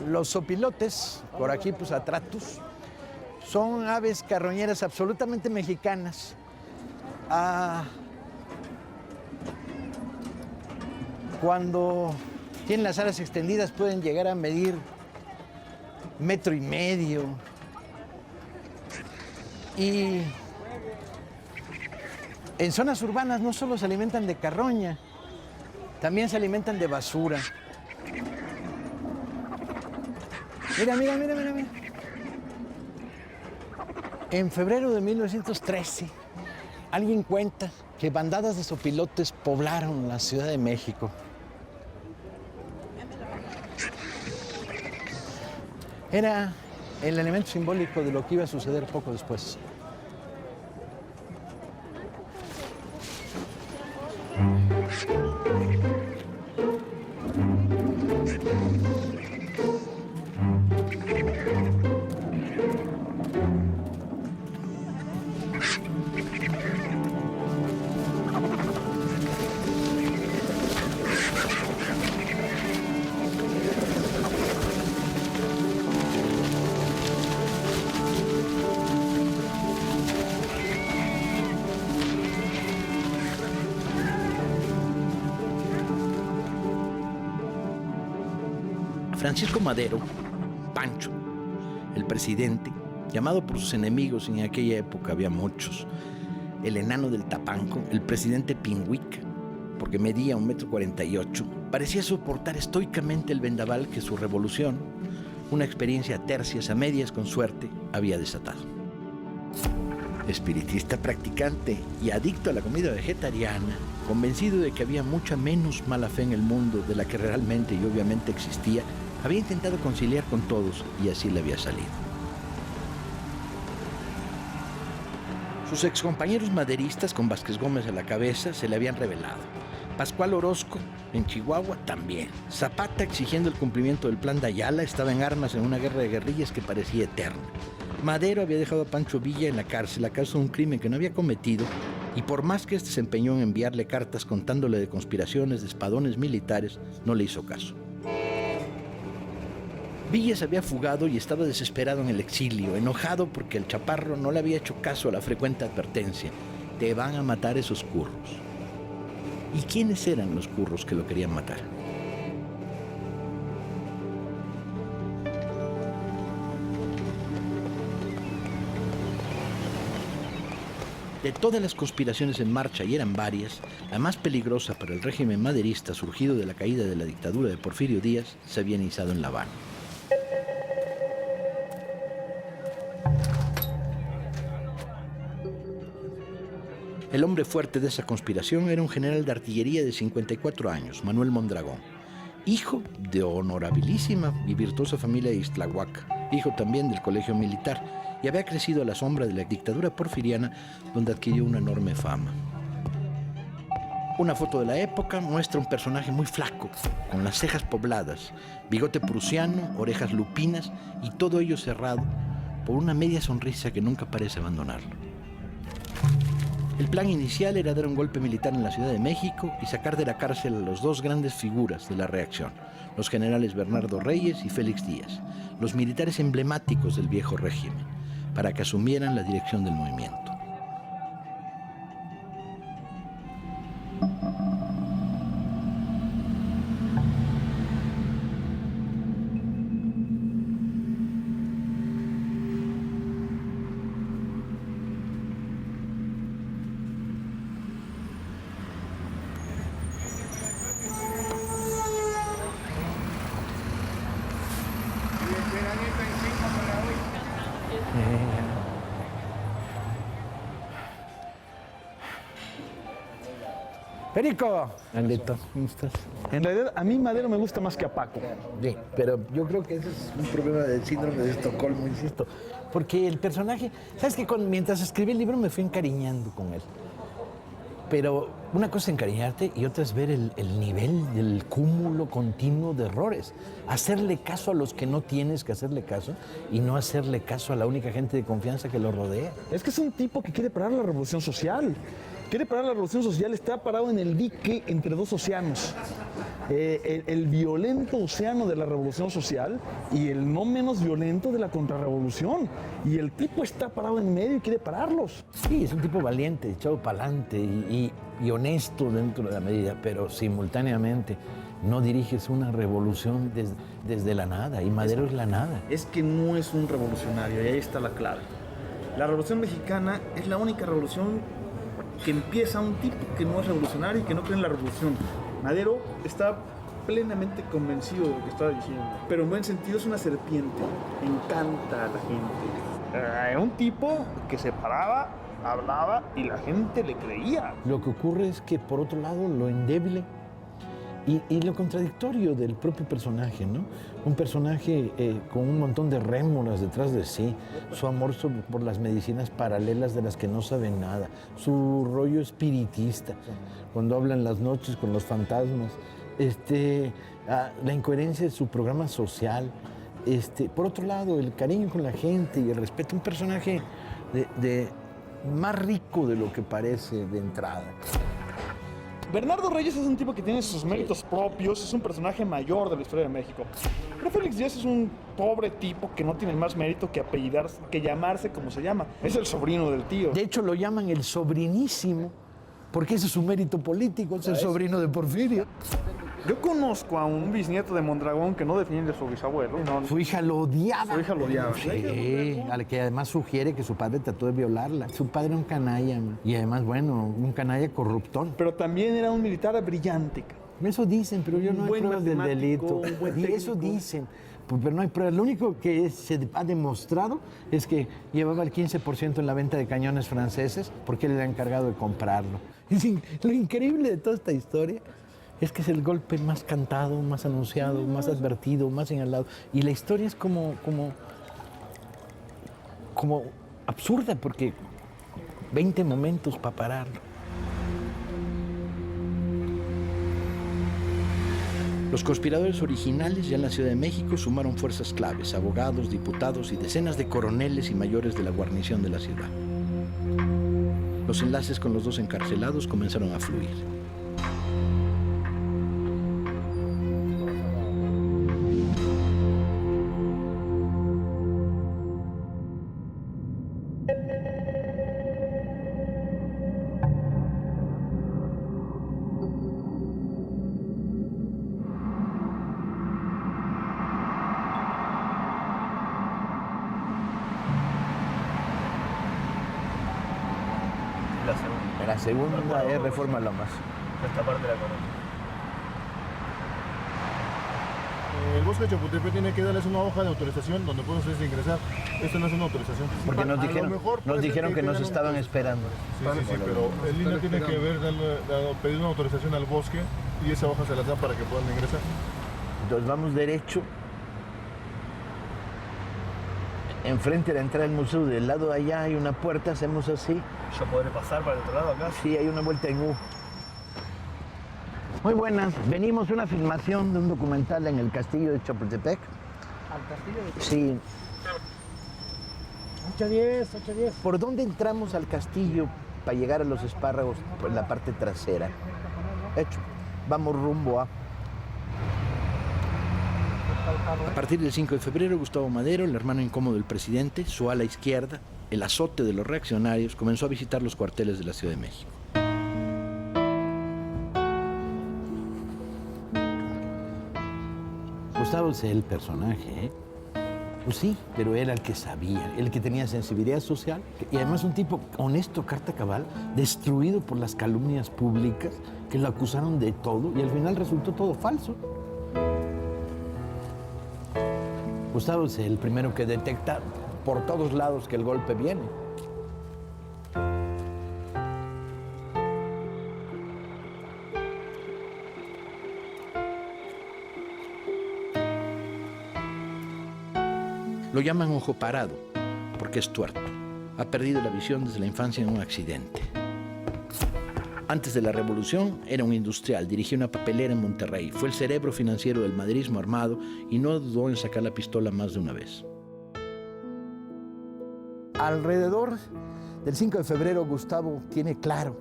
Los zopilotes, por aquí pues atratus, son aves carroñeras absolutamente mexicanas. Cuando tienen las alas extendidas pueden llegar a medir 1,5 metros. Y en zonas urbanas no solo se alimentan de carroña, también se alimentan de basura. Mira, mira, mira, mira, mira. En febrero de 1913, alguien cuenta que bandadas de zopilotes poblaron la Ciudad de México. Era el elemento simbólico de lo que iba a suceder poco después. Francisco Madero, Pancho, el presidente, llamado por sus enemigos, en aquella época había muchos, el enano del Tapanco, el presidente Pingüica, porque medía 1,48 m, parecía soportar estoicamente el vendaval que su revolución, una experiencia a tercias, a medias con suerte, había desatado. Espiritista practicante y adicto a la comida vegetariana, convencido de que había mucha menos mala fe en el mundo de la que realmente y obviamente existía, había intentado conciliar con todos y así le había salido. Sus excompañeros maderistas, con Vázquez Gómez a la cabeza, se le habían rebelado. Pascual Orozco, en Chihuahua, también. Zapata, exigiendo el cumplimiento del plan de Ayala, estaba en armas en una guerra de guerrillas que parecía eterna. Madero había dejado a Pancho Villa en la cárcel a causa de un crimen que no había cometido, y por más que éste se empeñó en enviarle cartas contándole de conspiraciones, de espadones militares, no le hizo caso. Villa se había fugado y estaba desesperado en el exilio, enojado porque el chaparro no le había hecho caso a la frecuente advertencia: te van a matar esos curros. ¿Y quiénes eran los curros que lo querían matar? De todas las conspiraciones en marcha, y eran varias, la más peligrosa para el régimen maderista surgido de la caída de la dictadura de Porfirio Díaz se había iniciado en La Habana. El hombre fuerte de esa conspiración era un general de artillería de 54 años, Manuel Mondragón, hijo de honorabilísima y virtuosa familia de Ixtlahuaca, hijo también del colegio militar, y había crecido a la sombra de la dictadura porfiriana, donde adquirió una enorme fama. Una foto de la época muestra un personaje muy flaco, con las cejas pobladas, bigote prusiano, orejas lupinas y todo ello cerrado por una media sonrisa que nunca parece abandonarlo. El plan inicial era dar un golpe militar en la Ciudad de México y sacar de la cárcel a las dos grandes figuras de la reacción, los generales Bernardo Reyes y Félix Díaz, los militares emblemáticos del viejo régimen, para que asumieran la dirección del movimiento. Perico, Andito, ¿cómo estás? En realidad, a mí Madero me gusta más que a Paco. Sí, pero yo creo que ese es un problema del síndrome de Estocolmo, insisto. Porque el personaje, ¿sabes qué? Mientras escribí el libro me fui encariñando con él. Pero una cosa es encariñarte y otra es ver el nivel del cúmulo continuo de errores. Hacerle caso a los que no tienes que hacerle caso y no hacerle caso a la única gente de confianza que lo rodea. Es que es un tipo que quiere parar la revolución social. Quiere parar la revolución social, está parado en el dique entre dos océanos. el violento océano de la revolución social y el no menos violento de la contrarrevolución. Y el tipo está parado en medio y quiere pararlos. Sí, es un tipo valiente, echado para adelante y honesto dentro de la medida, pero simultáneamente no diriges una revolución desde la nada, y Madero es la nada. Es que no es un revolucionario, y ahí está la clave. La Revolución Mexicana es la única revolución que empieza un tipo que no es revolucionario y que no cree en la revolución. Madero está plenamente convencido de lo que estaba diciendo, pero en buen sentido es una serpiente, encanta a la gente. Era un tipo que se paraba, hablaba y la gente le creía. Lo que ocurre es que, por otro lado, lo endeble y lo contradictorio del propio personaje, ¿no? Un personaje con un montón de rémoras detrás de sí, su amor por las medicinas paralelas de las que no saben nada, su rollo espiritista, cuando habla en las noches con los fantasmas, la incoherencia de su programa social, por otro lado, el cariño con la gente y el respeto, un personaje más rico de lo que parece de entrada. Bernardo Reyes es un tipo que tiene sus méritos propios, es un personaje mayor de la historia de México. Pero Félix Díaz es un pobre tipo que no tiene más mérito que llamarse como se llama. Es el sobrino del tío. De hecho, lo llaman el sobrinísimo, porque ese es su mérito político, es el sobrino de Porfirio. Yo conozco a un bisnieto de Mondragón que no defiende a su bisabuelo. No, Su hija lo odiaba. Su hija lo odiaba. Sí, al que además sugiere que su padre trató de violarla. Su padre era un canalla, man. Y además, bueno, un canalla corruptón. Pero también era un militar brillante. Eso dicen, pero yo no hay pruebas del delito. Y eso dicen, pero no hay pruebas. Lo único que se ha demostrado es que llevaba el 15% en la venta de cañones franceses porque él era encargado de comprarlo. Lo increíble de toda esta historia es que es el golpe más cantado, más anunciado, más advertido, más señalado. Y la historia es como absurda, porque 20 momentos para pararlo. Los conspiradores originales ya en la Ciudad de México sumaron fuerzas claves, abogados, diputados y decenas de coroneles y mayores de la guarnición de la ciudad. Los enlaces con los dos encarcelados comenzaron a fluir. La segunda es Reforma Lomas. Esta parte la conozco. El bosque de Chapultepec tiene que darles una hoja de autorización donde pueden ustedes ingresar. Esto no es una autorización. Porque nos A lo dijeron, mejor nos puede dijeron ser que nos tengan estaban un- esperando. Sí, pero el INE tiene que pedir una autorización al bosque y esa hoja se las da para que puedan ingresar. Entonces vamos derecho. Enfrente de la entrada del museo, del lado de allá hay una puerta, hacemos así. ¿Yo podré pasar para el otro lado acá? Sí, hay una vuelta en U. Muy buenas, venimos de una filmación de un documental en el castillo de Chapultepec. ¿Al castillo de Sí. 810, 810. ¿Por dónde entramos al castillo para llegar a los espárragos? Por la parte trasera. Hecho, vamos rumbo a... A partir del 5 de febrero, Gustavo Madero, el hermano incómodo del presidente, su ala izquierda, el azote de los reaccionarios, comenzó a visitar los cuarteles de la Ciudad de México. Gustavo es el personaje, ¿eh? Pues sí, pero era el que sabía, el que tenía sensibilidad social y además un tipo honesto, carta cabal, destruido por las calumnias públicas que lo acusaron de todo y al final resultó todo falso. Gustavo es el primero que detecta por todos lados que el golpe viene. Lo llaman ojo parado porque es tuerto. Ha perdido la visión desde la infancia en un accidente. Antes de la revolución era un industrial, dirigía una papelera en Monterrey, fue el cerebro financiero del maderismo armado y no dudó en sacar la pistola más de una vez. Alrededor del 5 de febrero, Gustavo tiene claro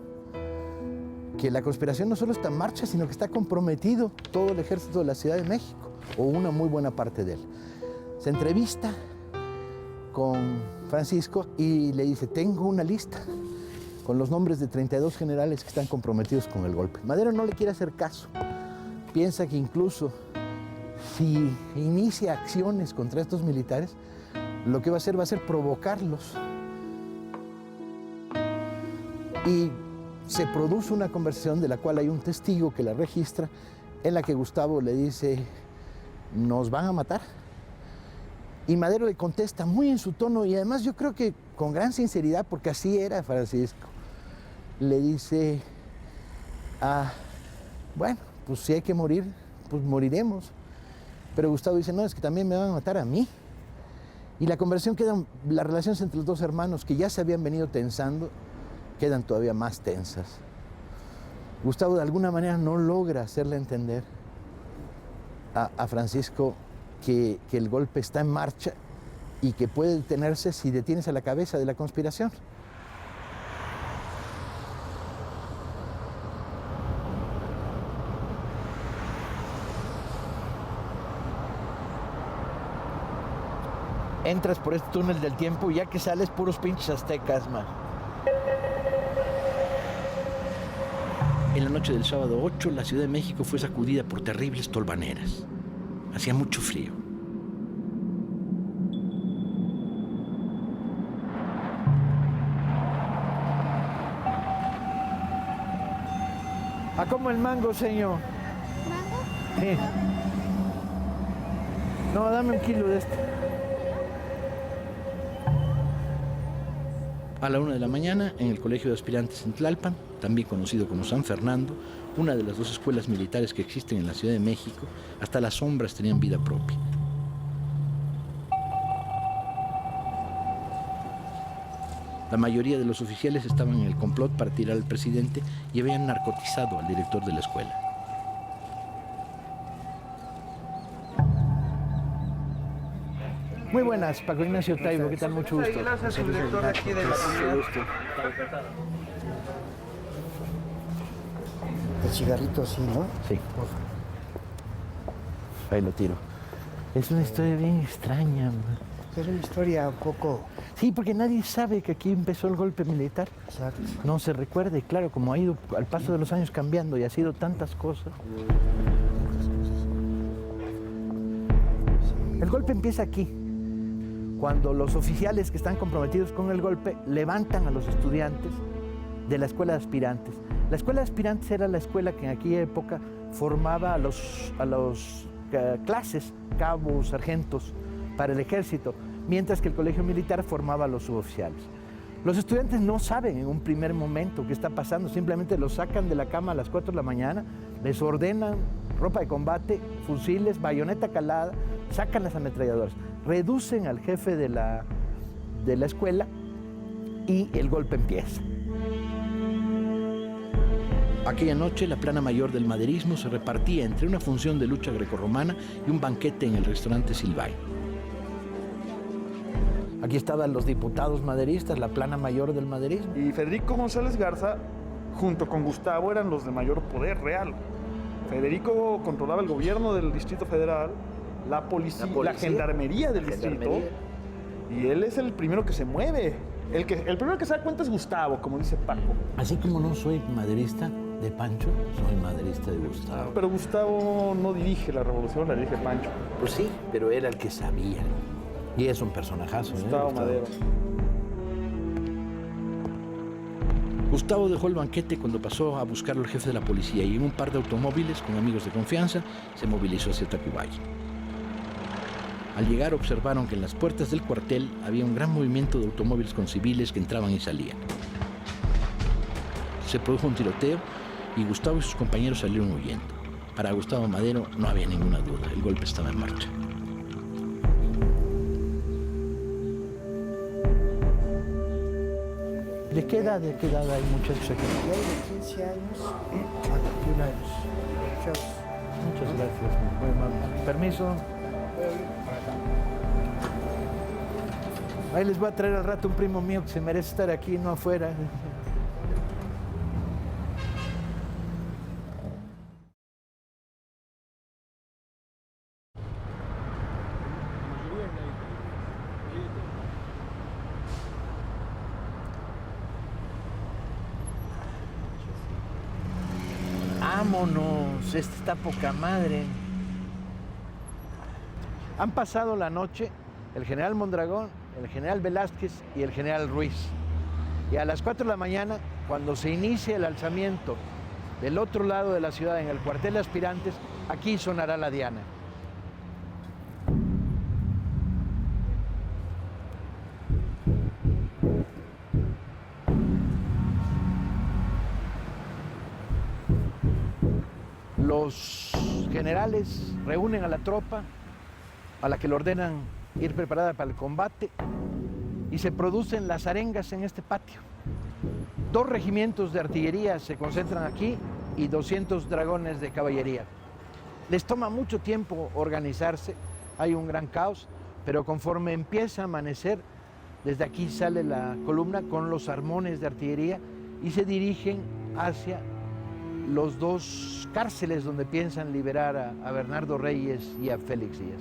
que la conspiración no solo está en marcha, sino que está comprometido todo el ejército de la Ciudad de México, o una muy buena parte de él. Se entrevista con Francisco y le dice, tengo una lista con los nombres de 32 generales que están comprometidos con el golpe. Madero no le quiere hacer caso. Piensa que incluso si inicia acciones contra estos militares, lo que va a ser provocarlos. Y se produce una conversación de la cual hay un testigo que la registra, en la que Gustavo le dice, nos van a matar. Y Madero le contesta muy en su tono, y además yo creo que con gran sinceridad, porque así era Francisco. Le dice, bueno, pues si hay que morir, pues moriremos. Pero Gustavo dice, no, es que también me van a matar a mí. Y la conversación las relaciones entre los dos hermanos, que ya se habían venido tensando, quedan todavía más tensas. Gustavo de alguna manera no logra hacerle entender a Francisco que el golpe está en marcha y que puede detenerse si detienes a la cabeza de la conspiración. Entras por este túnel del tiempo y ya que sales, puros pinches aztecas, man. En la noche del sábado 8, la Ciudad de México fue sacudida por terribles tolvaneras. Hacía mucho frío. ¿A cómo el mango, señor? ¿Mango? Sí. No, dame un kilo de este. A la 1 de la mañana, en el Colegio de Aspirantes en Tlalpan, también conocido como San Fernando, una de las dos escuelas militares que existen en la Ciudad de México, hasta las sombras tenían vida propia. La mayoría de los oficiales estaban en el complot para tirar al presidente y habían narcotizado al director de la escuela. Muy buenas, Paco Ignacio Taibo, ¿qué tal? Mucho gusto. Gracias, subdirector de aquí de la comunidad. El cigarrito sí, ¿no? Sí. Ahí lo tiro. Es una historia bien extraña, man. Es una historia un poco... Sí, porque nadie sabe que aquí empezó el golpe militar. Exacto. No se recuerde, claro, como ha ido al paso de los años cambiando y ha sido tantas cosas. El golpe empieza aquí, cuando los oficiales que están comprometidos con el golpe levantan a los estudiantes de la escuela de aspirantes. La escuela de aspirantes era la escuela que en aquella época formaba a los clases, cabos, sargentos, para el ejército, mientras que el colegio militar formaba a los suboficiales. Los estudiantes no saben en un primer momento qué está pasando, simplemente los sacan de la cama a las 4 de la mañana, les ordenan ropa de combate, fusiles, bayoneta calada, sacan las ametralladoras, reducen al jefe de la escuela y el golpe empieza. Aquella noche la plana mayor del maderismo se repartía entre una función de lucha grecorromana y un banquete en el restaurante Silvay. Aquí estaban los diputados maderistas, la plana mayor del maderismo. Y Federico González Garza, junto con Gustavo, eran los de mayor poder real. Federico controlaba el gobierno del Distrito Federal, la policía, la gendarmería del distrito, y él es el primero que se mueve. El primero que se da cuenta es Gustavo, como dice Paco. Así como no soy maderista de Pancho, soy maderista de Gustavo. Pero Gustavo no dirige la revolución, la dirige Pancho. Pues sí, pero era el que sabía. Y es un personajazo, Gustavo Madero. Gustavo dejó el banquete cuando pasó a buscarlo el jefe de la policía y en un par de automóviles con amigos de confianza se movilizó hacia Tacubaya. Al llegar observaron que en las puertas del cuartel había un gran movimiento de automóviles con civiles que entraban y salían. Se produjo un tiroteo y Gustavo y sus compañeros salieron huyendo. Para Gustavo Madero no había ninguna duda, el golpe estaba en marcha. ¿De qué edad hay muchachos aquí? Y hay de 15 años a 21 años. Muchas gracias, muy amable. Permiso. Ahí les voy a traer al rato un primo mío que se merece estar aquí, no afuera. Vámonos, esta está poca madre. Han pasado la noche el general Mondragón, el general Velázquez y el general Ruiz. Y a las 4 de la mañana, cuando se inicie el alzamiento del otro lado de la ciudad, en el cuartel de aspirantes, aquí sonará la diana. Los generales reúnen a la tropa, a la que le ordenan ir preparada para el combate, y se producen las arengas en este patio. 2 regimientos de artillería se concentran aquí y 200 dragones de caballería. Les toma mucho tiempo organizarse, hay un gran caos, pero conforme empieza a amanecer, desde aquí sale la columna con los armones de artillería y se dirigen hacia los 2 cárceles donde piensan liberar a Bernardo Reyes y a Félix Díaz.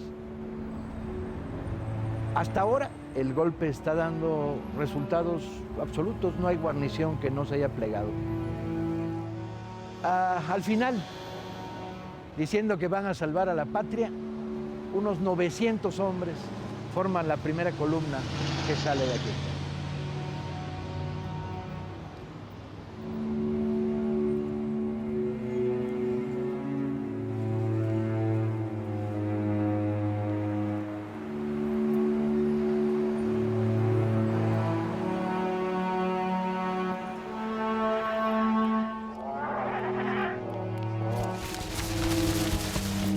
Hasta ahora el golpe está dando resultados absolutos, no hay guarnición que no se haya plegado. Al final, diciendo que van a salvar a la patria, unos 900 hombres forman la primera columna que sale de aquí.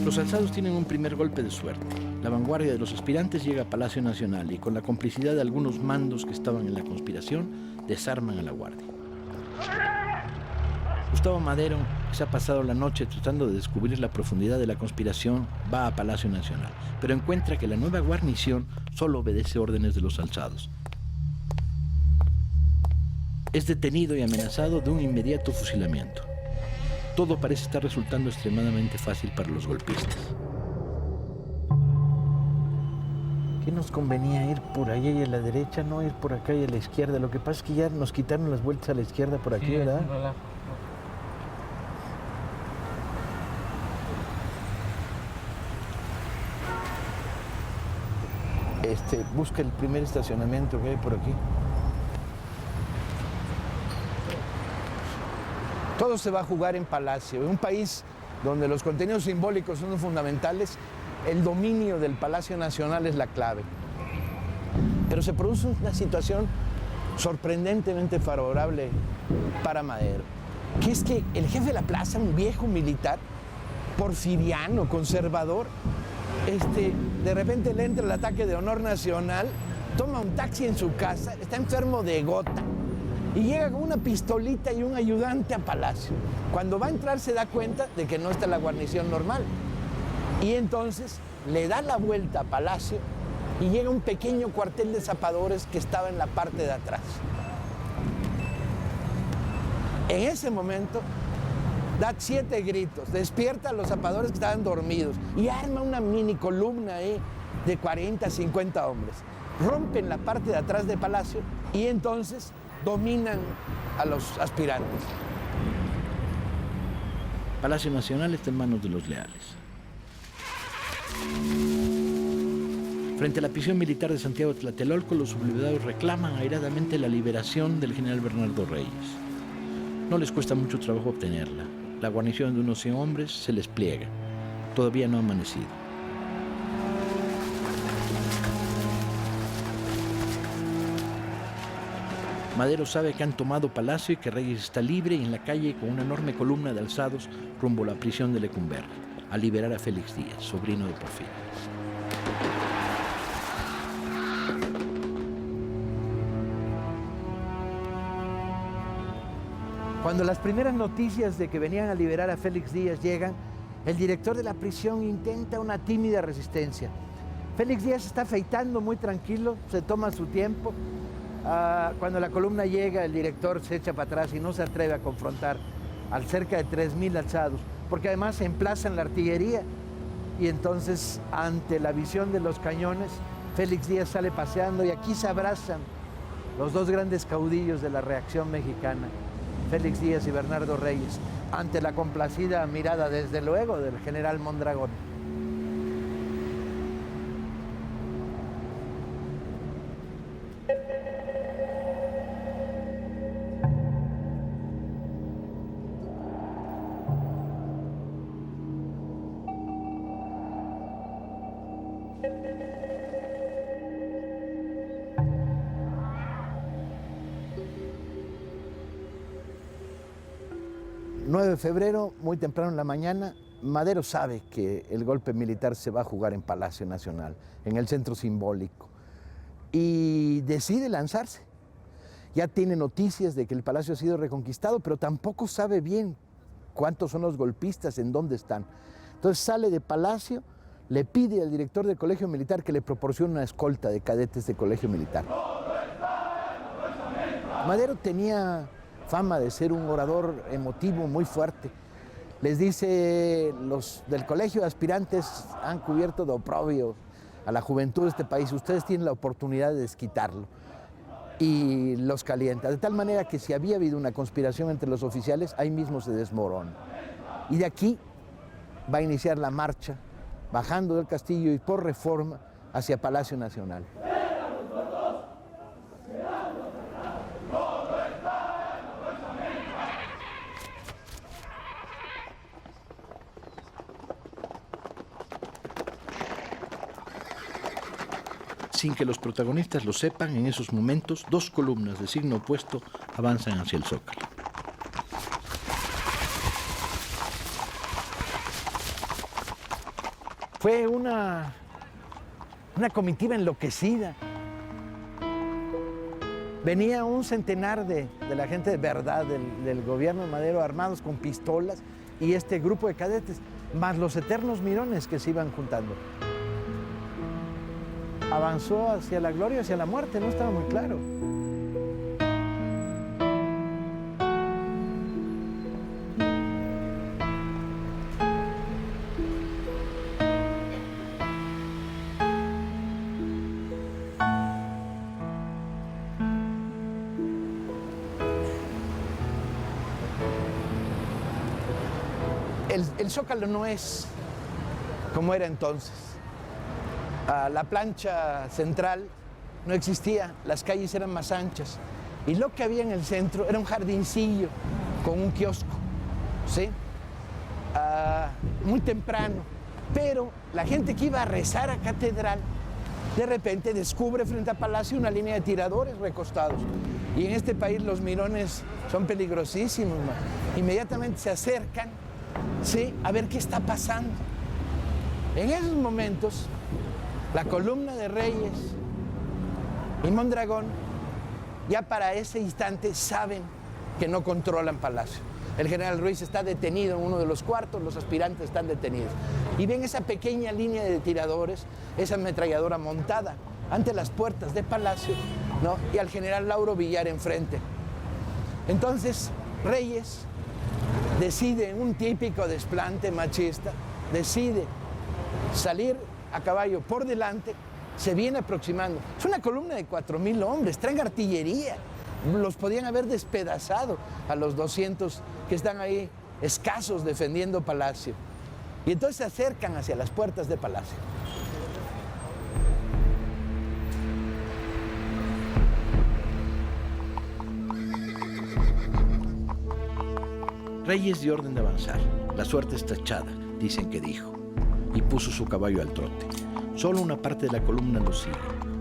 Los alzados tienen un primer golpe de suerte. La vanguardia de los aspirantes llega a Palacio Nacional y, con la complicidad de algunos mandos que estaban en la conspiración, desarman a la guardia. Gustavo Madero, que se ha pasado la noche tratando de descubrir la profundidad de la conspiración, va a Palacio Nacional, pero encuentra que la nueva guarnición solo obedece órdenes de los alzados. Es detenido y amenazado de un inmediato fusilamiento. Todo parece estar resultando extremadamente fácil para los golpistas. ¿Qué nos convenía ir por allá y a la derecha, no ir por acá y a la izquierda? Lo que pasa es que ya nos quitaron las vueltas a la izquierda por aquí, sí, ¿verdad? Busca el primer estacionamiento que hay por aquí. Todo se va a jugar en Palacio. En un país donde los contenidos simbólicos son fundamentales, el dominio del Palacio Nacional es la clave. Pero se produce una situación sorprendentemente favorable para Madero, que es que el jefe de la plaza, un viejo militar, porfiriano, conservador, de repente le entra el ataque de honor nacional, toma un taxi en su casa, está enfermo de gota, y llega con una pistolita y un ayudante a Palacio. Cuando va a entrar se da cuenta de que no está la guarnición normal. Y entonces le da la vuelta a Palacio y llega a un pequeño cuartel de zapadores que estaba en la parte de atrás. En ese momento da 7 gritos, despierta a los zapadores que estaban dormidos y arma una mini columna de 40, 50 hombres. Rompen la parte de atrás de Palacio y entonces dominan a los aspirantes. Palacio Nacional está en manos de los leales. Frente a la prisión militar de Santiago de Tlatelolco, los sublevados reclaman airadamente la liberación del general Bernardo Reyes. No les cuesta mucho trabajo obtenerla. La guarnición de unos 100 hombres se les pliega. Todavía no ha amanecido. Madero sabe que han tomado Palacio y que Reyes está libre y en la calle con una enorme columna de alzados rumbo a la prisión de Lecumberri, a liberar a Félix Díaz, sobrino de Porfirio. Cuando las primeras noticias de que venían a liberar a Félix Díaz llegan, el director de la prisión intenta una tímida resistencia. Félix Díaz está afeitando muy tranquilo, se toma su tiempo. Cuando la columna llega, el director se echa para atrás y no se atreve a confrontar a cerca de 3,000 alzados, porque además se emplazan la artillería y entonces, ante la visión de los cañones, Félix Díaz sale paseando y aquí se abrazan los 2 grandes caudillos de la reacción mexicana, Félix Díaz y Bernardo Reyes, ante la complacida mirada, desde luego, del general Mondragón. De febrero, muy temprano en la mañana, Madero sabe que el golpe militar se va a jugar en Palacio Nacional, en el centro simbólico, y decide lanzarse. Ya tiene noticias de que el palacio ha sido reconquistado, pero tampoco sabe bien cuántos son los golpistas, en dónde están. Entonces sale de Palacio, le pide al director del Colegio Militar que le proporcione una escolta de cadetes de Colegio Militar. Madero tenía fama de ser un orador emotivo muy fuerte. Les dice, los del colegio de aspirantes han cubierto de oprobio a la juventud de este país, ustedes tienen la oportunidad de desquitarlo. Y los calienta, de tal manera que si había habido una conspiración entre los oficiales, ahí mismo se desmorona. Y de aquí va a iniciar la marcha, bajando del castillo y por Reforma hacia Palacio Nacional. Sin que los protagonistas lo sepan, en esos momentos, dos columnas de signo opuesto avanzan hacia el Zócalo. Fue una comitiva enloquecida. Venía un centenar de la gente de verdad del gobierno de Madero, armados con pistolas, y este grupo de cadetes, más los eternos mirones que se iban juntando. Avanzó hacia la gloria, hacia la muerte, no estaba muy claro. El Zócalo no es como era entonces. La plancha central no existía, las calles eran más anchas y lo que había en el centro era un jardincillo con un kiosco, ¿sí? Muy temprano, pero la gente que iba a rezar a Catedral de repente descubre frente a Palacio una línea de tiradores recostados, y en este país los mirones son peligrosísimos, man. Inmediatamente se acercan, ¿sí?, a ver qué está pasando. En esos momentos la columna de Reyes y Mondragón ya para ese instante saben que no controlan Palacio. El general Ruiz está detenido en uno de los cuartos, los aspirantes están detenidos. Y ven esa pequeña línea de tiradores, esa ametralladora montada ante las puertas de Palacio, ¿no?, y al general Lauro Villar enfrente. Entonces Reyes decide, en un típico desplante machista, decide salir a caballo por delante, se viene aproximando. Es una columna de 4,000 hombres, traen artillería. Los podían haber despedazado a los 200 que están ahí escasos defendiendo Palacio. Y entonces se acercan hacia las puertas de Palacio. Reyes dio orden de avanzar. La suerte está echada, dicen que dijo, y puso su caballo al trote. Solo una parte de la columna lo sigue.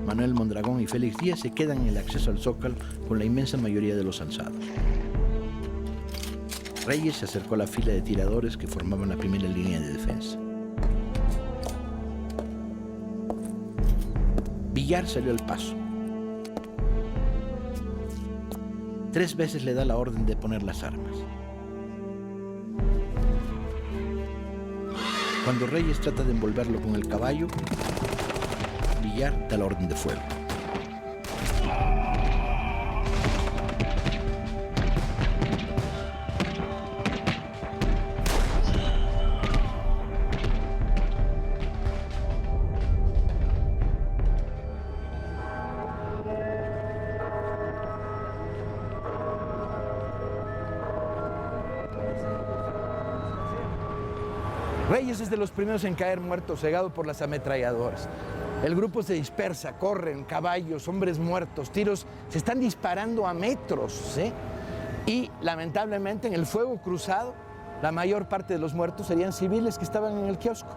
Manuel Mondragón y Félix Díaz se quedan en el acceso al Zócalo con la inmensa mayoría de los alzados. Reyes se acercó a la fila de tiradores que formaban la primera línea de defensa. Villar salió al paso. 3 veces le da la orden de poner las armas. Cuando Reyes trata de envolverlo con el caballo, Villar da la orden de fuego. Reyes es de los primeros en caer muerto, cegado por las ametralladoras. El grupo se dispersa, corren, caballos, hombres muertos, tiros, se están disparando a metros, ¿sí? Y lamentablemente en el fuego cruzado, la mayor parte de los muertos serían civiles que estaban en el kiosco.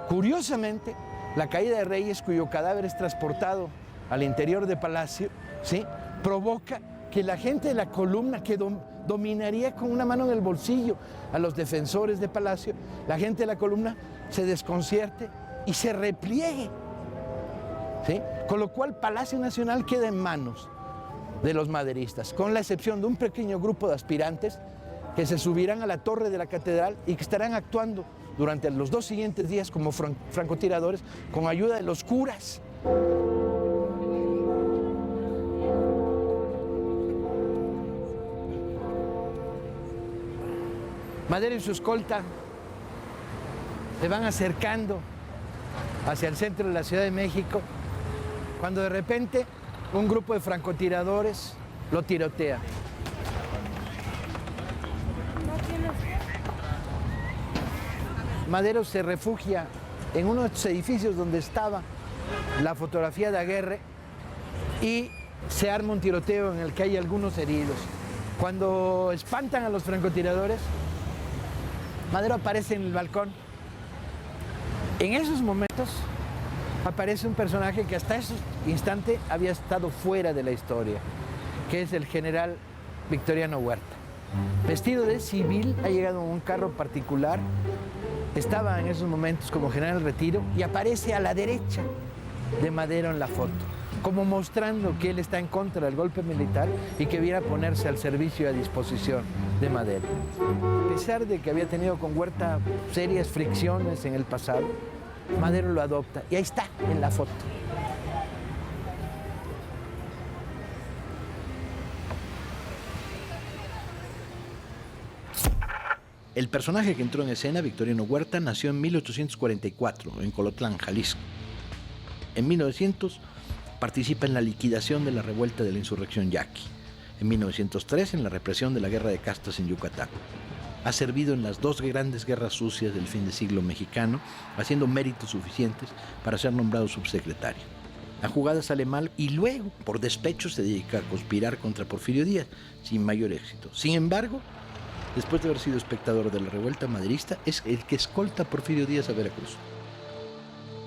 Curiosamente, la caída de Reyes, cuyo cadáver es transportado al interior de Palacio, ¿sí?, provoca que la gente de la columna, que dominaría con una mano en el bolsillo a los defensores de Palacio, la gente de la columna se desconcierte y se repliegue, ¿sí? Con lo cual Palacio Nacional queda en manos de los maderistas, con la excepción de un pequeño grupo de aspirantes que se subirán a la torre de la catedral y que estarán actuando durante los 2 siguientes días como francotiradores con ayuda de los curas. Madero y su escolta se van acercando hacia el centro de la Ciudad de México, cuando de repente un grupo de francotiradores lo tirotea. Madero se refugia en uno de estos edificios donde estaba la fotografía de Aguirre y se arma un tiroteo en el que hay algunos heridos. Cuando espantan a los francotiradores, Madero aparece en el balcón. En esos momentos aparece un personaje que hasta ese instante había estado fuera de la historia, que es el general Victoriano Huerta. Vestido de civil, ha llegado en un carro particular, estaba en esos momentos como general en retiro y aparece a la derecha de Madero en la foto, como mostrando que él está en contra del golpe militar y que viene a ponerse al servicio y a disposición de Madero. A pesar de que había tenido con Huerta serias fricciones en el pasado, Madero lo adopta y ahí está en la foto. El personaje que entró en escena, Victoriano Huerta, nació en 1844 en Colotlán, Jalisco. En 1900 participa en la liquidación de la revuelta de la insurrección yaqui. En 1903 en la represión de la guerra de castas en Yucatán. Ha servido en las 2 grandes guerras sucias del fin de siglo mexicano, haciendo méritos suficientes para ser nombrado subsecretario. La jugada sale mal y luego, por despecho, se dedica a conspirar contra Porfirio Díaz, sin mayor éxito. Sin embargo, después de haber sido espectador de la revuelta maderista, es el que escolta a Porfirio Díaz a Veracruz.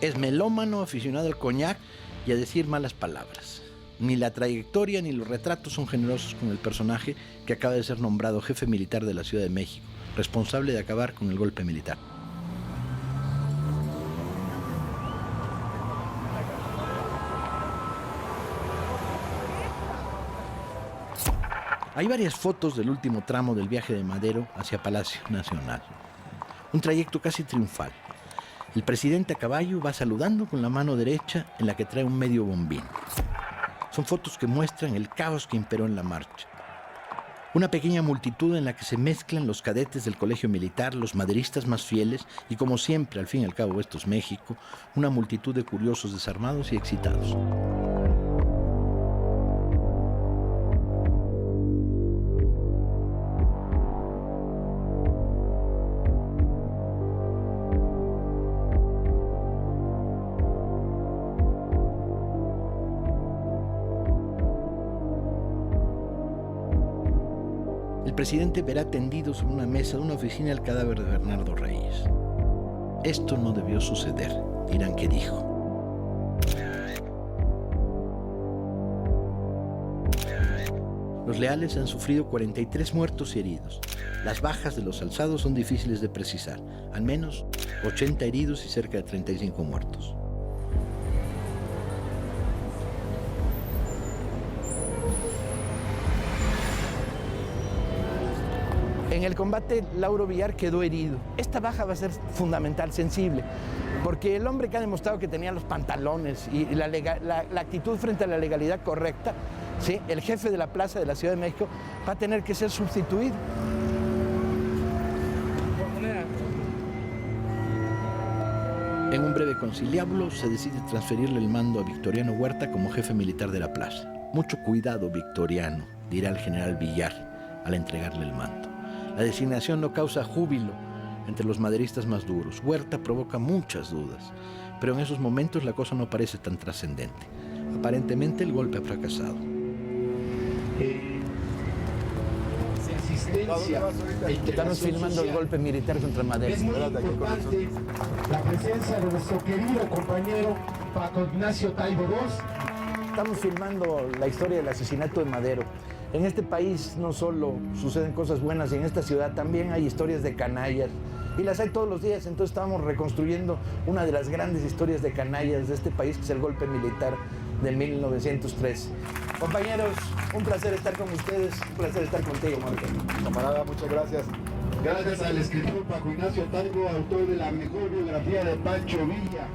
Es melómano, aficionado al coñac y a decir malas palabras. Ni la trayectoria ni los retratos son generosos con el personaje que acaba de ser nombrado jefe militar de la Ciudad de México, responsable de acabar con el golpe militar. Hay varias fotos del último tramo del viaje de Madero hacia Palacio Nacional. Un trayecto casi triunfal. El presidente a caballo va saludando con la mano derecha en la que trae un medio bombín. Son fotos que muestran el caos que imperó en la marcha. Una pequeña multitud en la que se mezclan los cadetes del colegio militar, los maderistas más fieles y, como siempre, al fin y al cabo esto es México, una multitud de curiosos desarmados y excitados. El presidente verá tendido sobre una mesa de una oficina el cadáver de Bernardo Reyes. Esto no debió suceder, dirán que dijo. Los leales han sufrido 43 muertos y heridos. Las bajas de los alzados son difíciles de precisar, al menos 80 heridos y cerca de 35 muertos. En el combate, Lauro Villar quedó herido. Esta baja va a ser fundamental, sensible, porque el hombre que ha demostrado que tenía los pantalones y la actitud frente a la legalidad correcta, ¿sí?, el jefe de la plaza de la Ciudad de México, va a tener que ser sustituido. En un breve conciliábulo se decide transferirle el mando a Victoriano Huerta como jefe militar de la plaza. Mucho cuidado, Victoriano, dirá el general Villar al entregarle el mando. La designación no causa júbilo entre los maderistas más duros. Huerta provoca muchas dudas, pero en esos momentos la cosa no parece tan trascendente. Aparentemente el golpe ha fracasado. Estamos filmando el golpe militar contra Madero. Es muy importante la presencia de nuestro querido compañero Paco Ignacio Taibo II. Estamos filmando la historia del asesinato de Madero. En este país no solo suceden cosas buenas, y en esta ciudad también hay historias de canallas. Y las hay todos los días, entonces estamos reconstruyendo una de las grandes historias de canallas de este país, que es el golpe militar del 1903. Compañeros, un placer estar con ustedes, un placer estar contigo, Marco. Camarada, muchas gracias. Gracias al escritor Paco Ignacio Taibo, autor de la mejor biografía de Pancho Villa.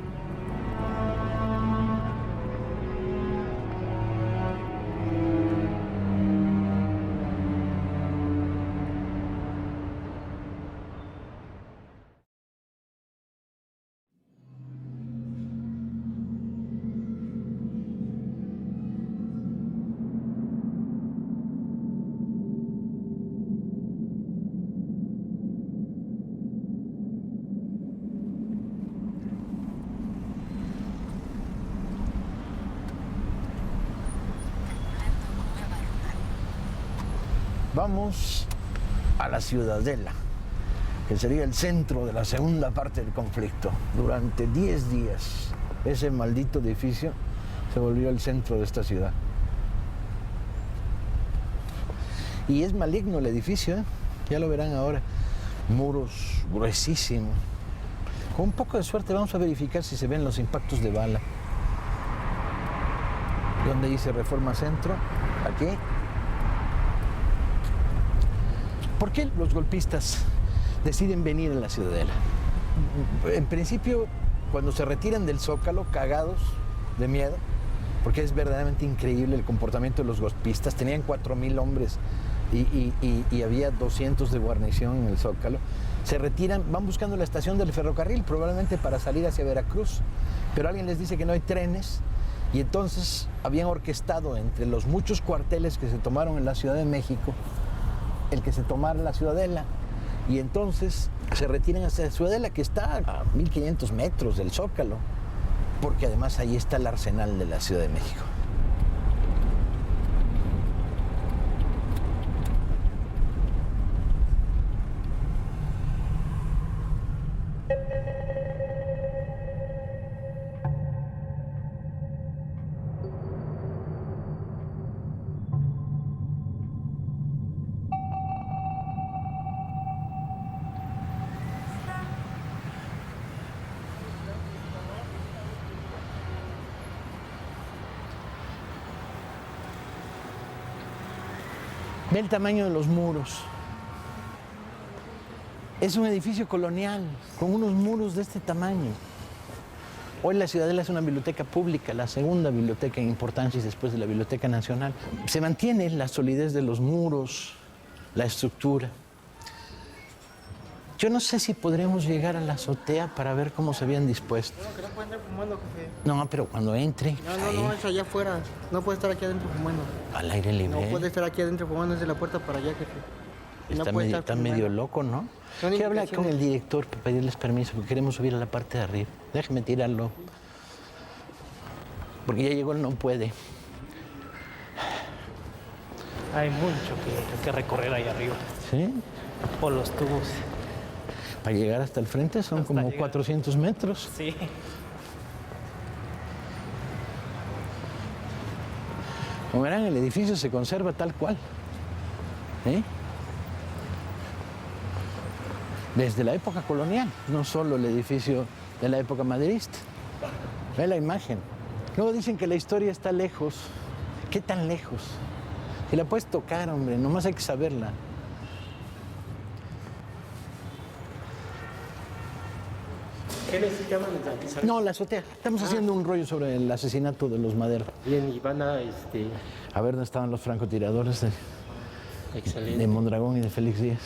Vamos a la Ciudadela, que sería el centro de la segunda parte del conflicto. Durante 10 días, ese maldito edificio se volvió el centro de esta ciudad. Y es maligno el edificio, ¿eh? Ya lo verán ahora. Muros gruesísimos. Con un poco de suerte vamos a verificar si se ven los impactos de bala. ¿Dónde dice Reforma Centro? Aquí. ¿Por qué los golpistas deciden venir a la Ciudadela? En principio, cuando se retiran del Zócalo, cagados de miedo, porque es verdaderamente increíble el comportamiento de los golpistas. Tenían 4,000 hombres y había 200 de guarnición en el Zócalo. Se retiran, van buscando la estación del ferrocarril, probablemente para salir hacia Veracruz, pero alguien les dice que no hay trenes, y entonces habían orquestado entre los muchos cuarteles que se tomaron en la Ciudad de México el que se tomara la Ciudadela, y entonces se retiran hacia la Ciudadela, que está a 1500 metros del Zócalo, porque además ahí está el arsenal de la Ciudad de México. Ve el tamaño de los muros. Es un edificio colonial con unos muros de este tamaño. Hoy la Ciudadela es una biblioteca pública, la segunda biblioteca en importancia después de la Biblioteca Nacional. Se mantiene la solidez de los muros, la estructura. Yo no sé si podremos llegar a la azotea para ver cómo se habían dispuesto. No, que no puede entrar fumando, jefe. No, pero cuando entre. No, es allá afuera. No puede estar aquí adentro fumando. Al aire libre. No puede estar aquí adentro fumando, es de la puerta para allá, jefe. Y no puede estar Está fumando. medio loco, ¿no? Son ¿Qué habla con indicaciones. el director para pedirles permiso? Porque queremos subir a la parte de arriba. Déjeme tirarlo. Porque ya llegó el no puede. Hay mucho que recorrer ahí arriba. ¿Sí? Por los tubos. Para llegar hasta el frente son Hasta como llegar. 400 metros. Sí. Como verán, el edificio se conserva tal cual. ¿Eh? Desde la época colonial, no solo el edificio de la época maderista. Ve la imagen. Luego dicen que la historia está lejos. ¿Qué tan lejos? Si la puedes tocar, hombre, nomás hay que saberla. ¿Qué necesitaban analizar? No, la azotea. Estamos haciendo un rollo sobre el asesinato de los Madero. Bien, y van a, A ver dónde estaban los francotiradores de excelente. Mondragón y de Félix Díaz.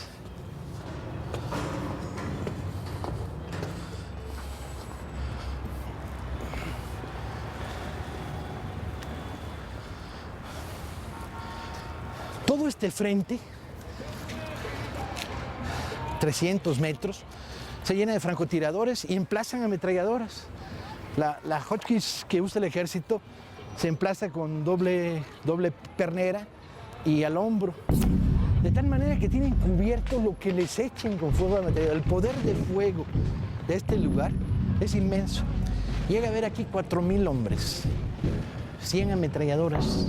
Todo este frente, 300 metros, se llena de francotiradores y emplazan ametralladoras. La Hotchkiss que usa el ejército se emplaza con doble pernera y al hombro. De tal manera que tienen cubierto lo que les echen con fuego de ametralladora. El poder de fuego de este lugar es inmenso. Llega a haber aquí 4,000 hombres, 100 ametralladoras,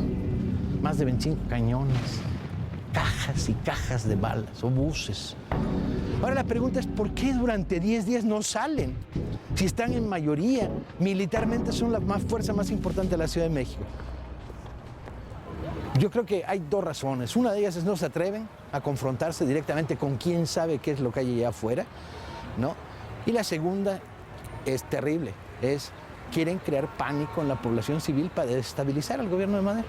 más de 25 cañones, cajas y cajas de balas, obuses. Ahora la pregunta es, ¿por qué durante 10 días no salen? Si están en mayoría, militarmente son la fuerza más importante de la Ciudad de México. Yo creo que hay 2 razones. Una de ellas es no se atreven a confrontarse directamente con quién sabe qué es lo que hay allá afuera, ¿no? Y la segunda es terrible, quieren crear pánico en la población civil para desestabilizar al gobierno de Madero.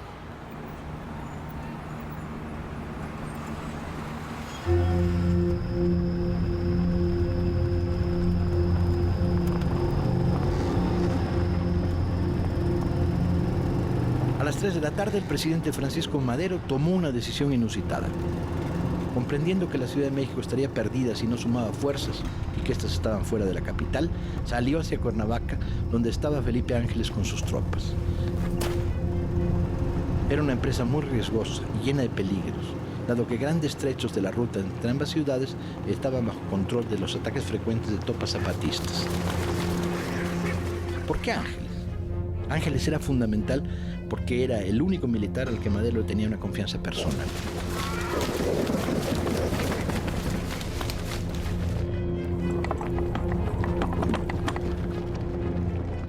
A las 3 de la tarde, el presidente Francisco Madero tomó una decisión inusitada. Comprendiendo que la Ciudad de México estaría perdida si no sumaba fuerzas y que éstas estaban fuera de la capital, salió hacia Cuernavaca, donde estaba Felipe Ángeles con sus tropas. Era una empresa muy riesgosa y llena de peligros, dado que grandes trechos de la ruta entre ambas ciudades estaban bajo control de los ataques frecuentes de tropas zapatistas. ¿Por qué Ángeles? Ángeles era fundamental porque era el único militar al que Madero tenía una confianza personal.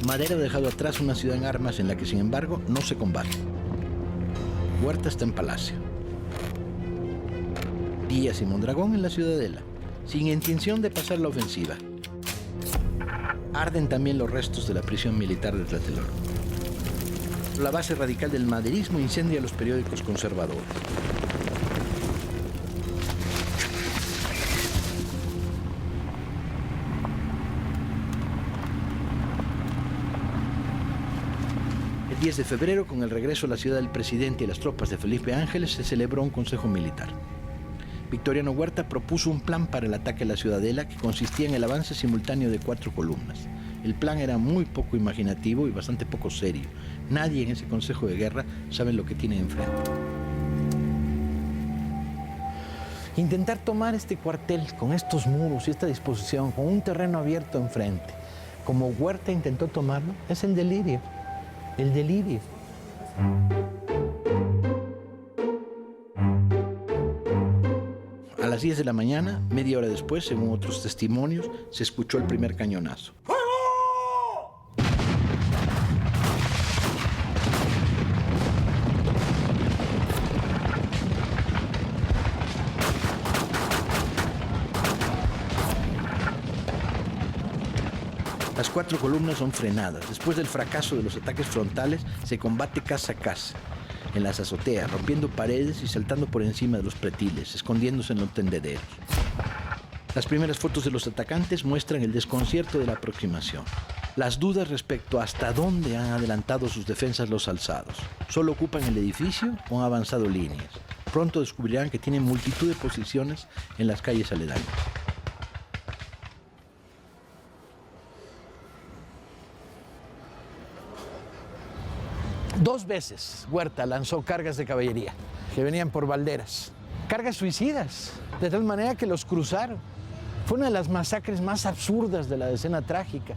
Madero ha dejado atrás una ciudad en armas en la que, sin embargo, no se combate. Huerta está en Palacio. Díaz y Mondragón en la Ciudadela, sin intención de pasar la ofensiva. Arden también los restos de la prisión militar de Tlatelolco. La base radical del maderismo incendia los periódicos conservadores. El 10 de febrero, con el regreso a la ciudad del presidente y las tropas de Felipe Ángeles, se celebró un consejo militar. Victoriano Huerta propuso un plan para el ataque a la Ciudadela que consistía en el avance simultáneo de 4 columnas. El plan era muy poco imaginativo y bastante poco serio. Nadie en ese consejo de guerra sabe lo que tiene enfrente. Intentar tomar este cuartel con estos muros y esta disposición, con un terreno abierto enfrente, como Huerta intentó tomarlo, es el delirio. El delirio. A las 10 de la mañana, media hora después, según otros testimonios, se escuchó el primer cañonazo. Las 4 columnas son frenadas. Después del fracaso de los ataques frontales, se combate casa a casa, en las azoteas, rompiendo paredes y saltando por encima de los pretiles, escondiéndose en los tendederos. Las primeras fotos de los atacantes muestran el desconcierto de la aproximación. Las dudas respecto a hasta dónde han adelantado sus defensas los alzados. ¿Solo ocupan el edificio o han avanzado líneas? Pronto descubrirán que tienen multitud de posiciones en las calles aledañas. Dos veces Huerta lanzó cargas de caballería que venían por Valderas. Cargas suicidas, de tal manera que los cruzaron. Fue una de las masacres más absurdas de la decena trágica.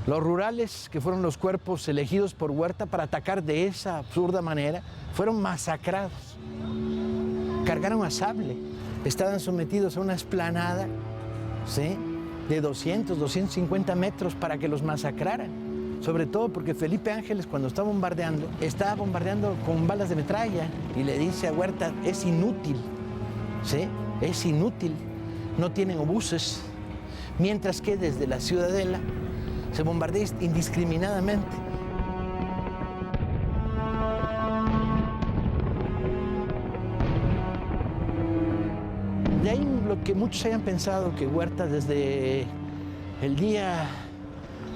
Los rurales, que fueron los cuerpos elegidos por Huerta para atacar de esa absurda manera, fueron masacrados. Cargaron a sable. Estaban sometidos a una explanada, ¿sí?, de 200, 250 metros para que los masacraran. Sobre todo porque Felipe Ángeles, cuando estaba bombardeando con balas de metralla y le dice a Huerta, es inútil, ¿sí? Es inútil, no tienen obuses. Mientras que desde la Ciudadela se bombardea indiscriminadamente. De ahí lo que muchos hayan pensado que Huerta desde el día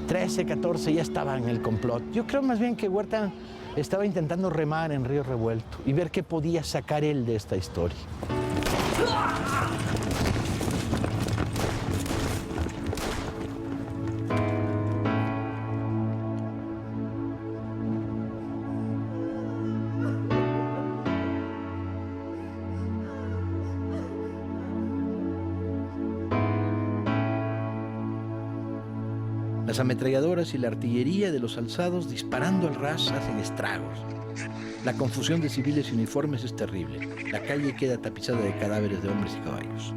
13, 14 ya estaba en el complot. Yo creo más bien que Huerta estaba intentando remar en río revuelto y ver qué podía sacar él de esta historia. Las ametralladoras y la artillería de los alzados disparando al ras hacen estragos. La confusión de civiles y uniformes es terrible. La calle queda tapizada de cadáveres de hombres y caballos.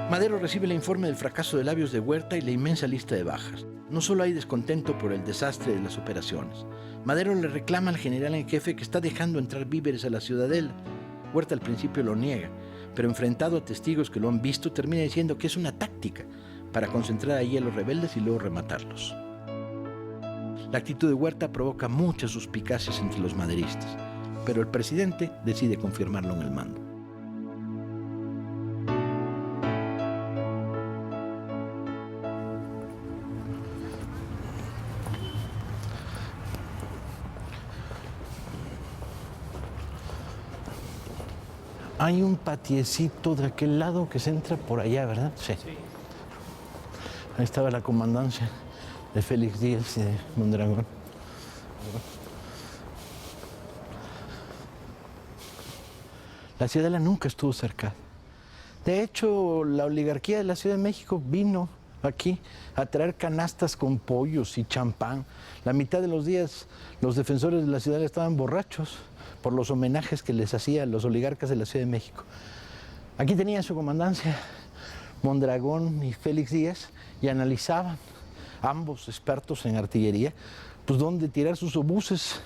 Madero recibe el informe del fracaso de Labios de Huerta y la inmensa lista de bajas. No solo hay descontento por el desastre de las operaciones. Madero le reclama al general en jefe que está dejando entrar víveres a la ciudadela. Huerta al principio lo niega, pero enfrentado a testigos que lo han visto, termina diciendo que es una táctica para concentrar allí a los rebeldes y luego rematarlos. La actitud de Huerta provoca muchas suspicacias entre los maderistas, pero el presidente decide confirmarlo en el mando. Hay un patiecito de aquel lado que se entra por allá, ¿verdad? Sí. Ahí estaba la comandancia de Félix Díaz y de Mondragón. La ciudadela nunca estuvo cercada. De hecho, la oligarquía de la Ciudad de México vino aquí a traer canastas con pollos y champán. La mitad de los días los defensores de la ciudadela estaban borrachos por los homenajes que les hacían los oligarcas de la Ciudad de México. Aquí tenían su comandancia Mondragón y Félix Díaz y analizaban, ambos expertos en artillería, pues dónde tirar sus obuses.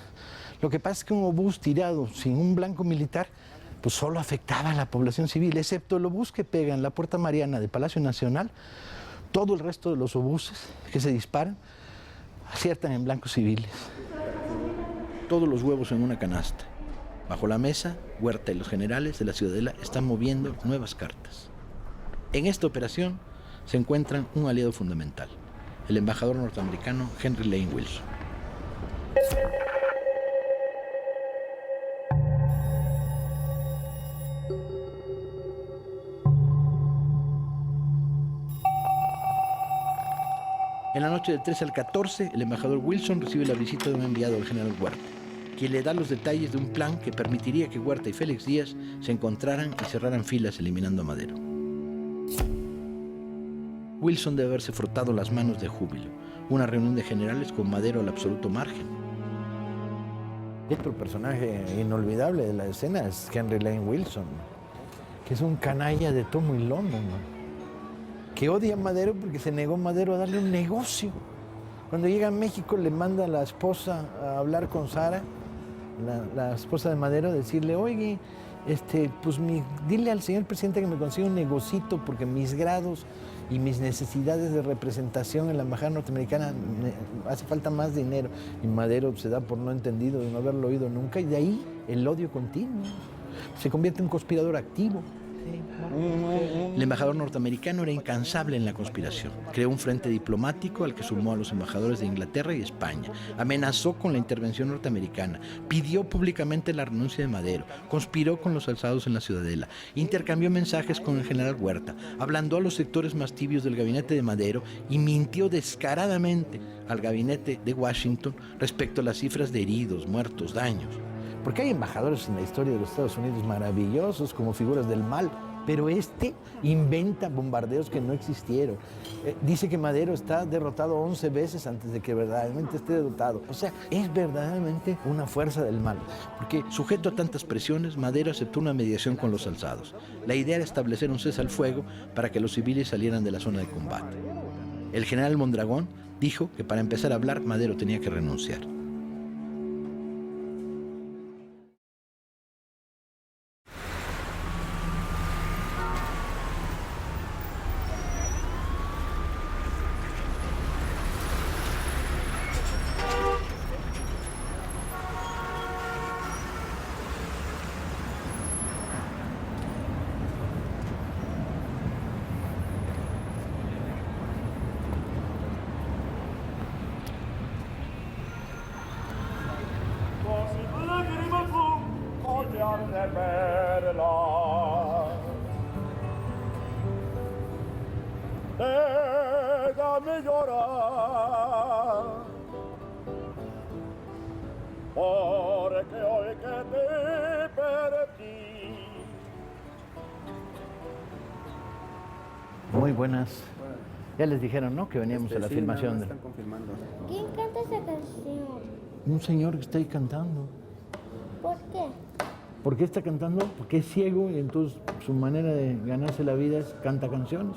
Lo que pasa es que un obús tirado sin un blanco militar, pues solo afectaba a la población civil, excepto el obús que pega en la Puerta Mariana de Palacio Nacional. Todo el resto de los obuses que se disparan aciertan en blancos civiles. Todos los huevos en una canasta. Bajo la mesa, Huerta y los generales de la ciudadela están moviendo nuevas cartas. En esta operación se encuentran un aliado fundamental, el embajador norteamericano Henry Lane Wilson. En la noche del 13 al 14, el embajador Wilson recibe la visita de un enviado del general Huerta, quien le da los detalles de un plan que permitiría que Huerta y Félix Díaz se encontraran y cerraran filas eliminando a Madero. Wilson debe haberse frotado las manos de júbilo. Una reunión de generales con Madero al absoluto margen. Otro personaje inolvidable de la escena es Henry Lane Wilson, que es un canalla de tomo y lomo, que odia a Madero porque se negó Madero a darle un negocio. Cuando llega a México le manda a la esposa a hablar con Sara, la esposa de Madero, decirle, oye, pues dile al señor presidente que me consiga un negocito porque mis grados y mis necesidades de representación en la embajada norteamericana hace falta más dinero. Y Madero se da por no entendido de no haberlo oído nunca, y de ahí el odio continuo. Se convierte en un conspirador activo. El embajador norteamericano era incansable en la conspiración. Creó un frente diplomático al que sumó a los embajadores de Inglaterra y España. Amenazó con la intervención norteamericana. Pidió públicamente la renuncia de Madero. Conspiró con los alzados en la ciudadela. Intercambió mensajes con el general Huerta. Ablandó a los sectores más tibios del gabinete de Madero y mintió descaradamente al gabinete de Washington respecto a las cifras de heridos, muertos, daños. Porque hay embajadores en la historia de los Estados Unidos maravillosos como figuras del mal, pero inventa bombardeos que no existieron. Dice que Madero está derrotado 11 veces antes de que verdaderamente esté derrotado. O sea, es verdaderamente una fuerza del mal. Porque sujeto a tantas presiones, Madero aceptó una mediación con los alzados. La idea era establecer un cese al fuego para que los civiles salieran de la zona de combate. El general Mondragón dijo que para empezar a hablar, Madero tenía que renunciar. mi llorar, porque hoy que te perdí. Muy buenas. Ya les dijeron, ¿no? Que veníamos a la filmación. Están confirmando. ¿Quién canta esa canción? Un señor que está ahí cantando. ¿Por qué? ¿Por qué está cantando? Porque es ciego y entonces su manera de ganarse la vida es canta canciones.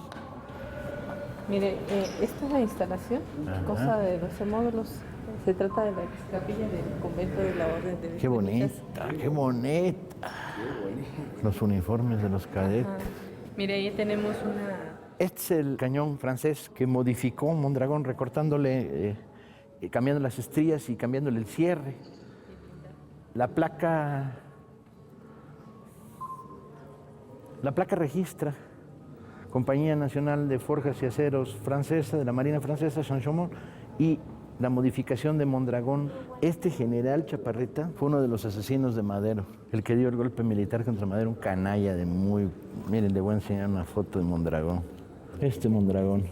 Mire, esta es la instalación, cosa de 12 módulos. Se trata de la capilla del convento de la Orden de Qué bonita, qué bonita. Los uniformes de los cadetes. Ajá. Mire, ahí tenemos una... Este es el cañón francés que modificó Mondragón recortándole, cambiando las estrías y cambiándole el cierre. La placa registra Compañía Nacional de Forjas y Aceros francesa, de la Marina Francesa, Saint-Chamond, y la modificación de Mondragón. Este general Chaparrita fue uno de los asesinos de Madero, el que dio el golpe militar contra Madero, un canalla de muy... Miren, le voy a enseñar una foto de Mondragón. Este Mondragón.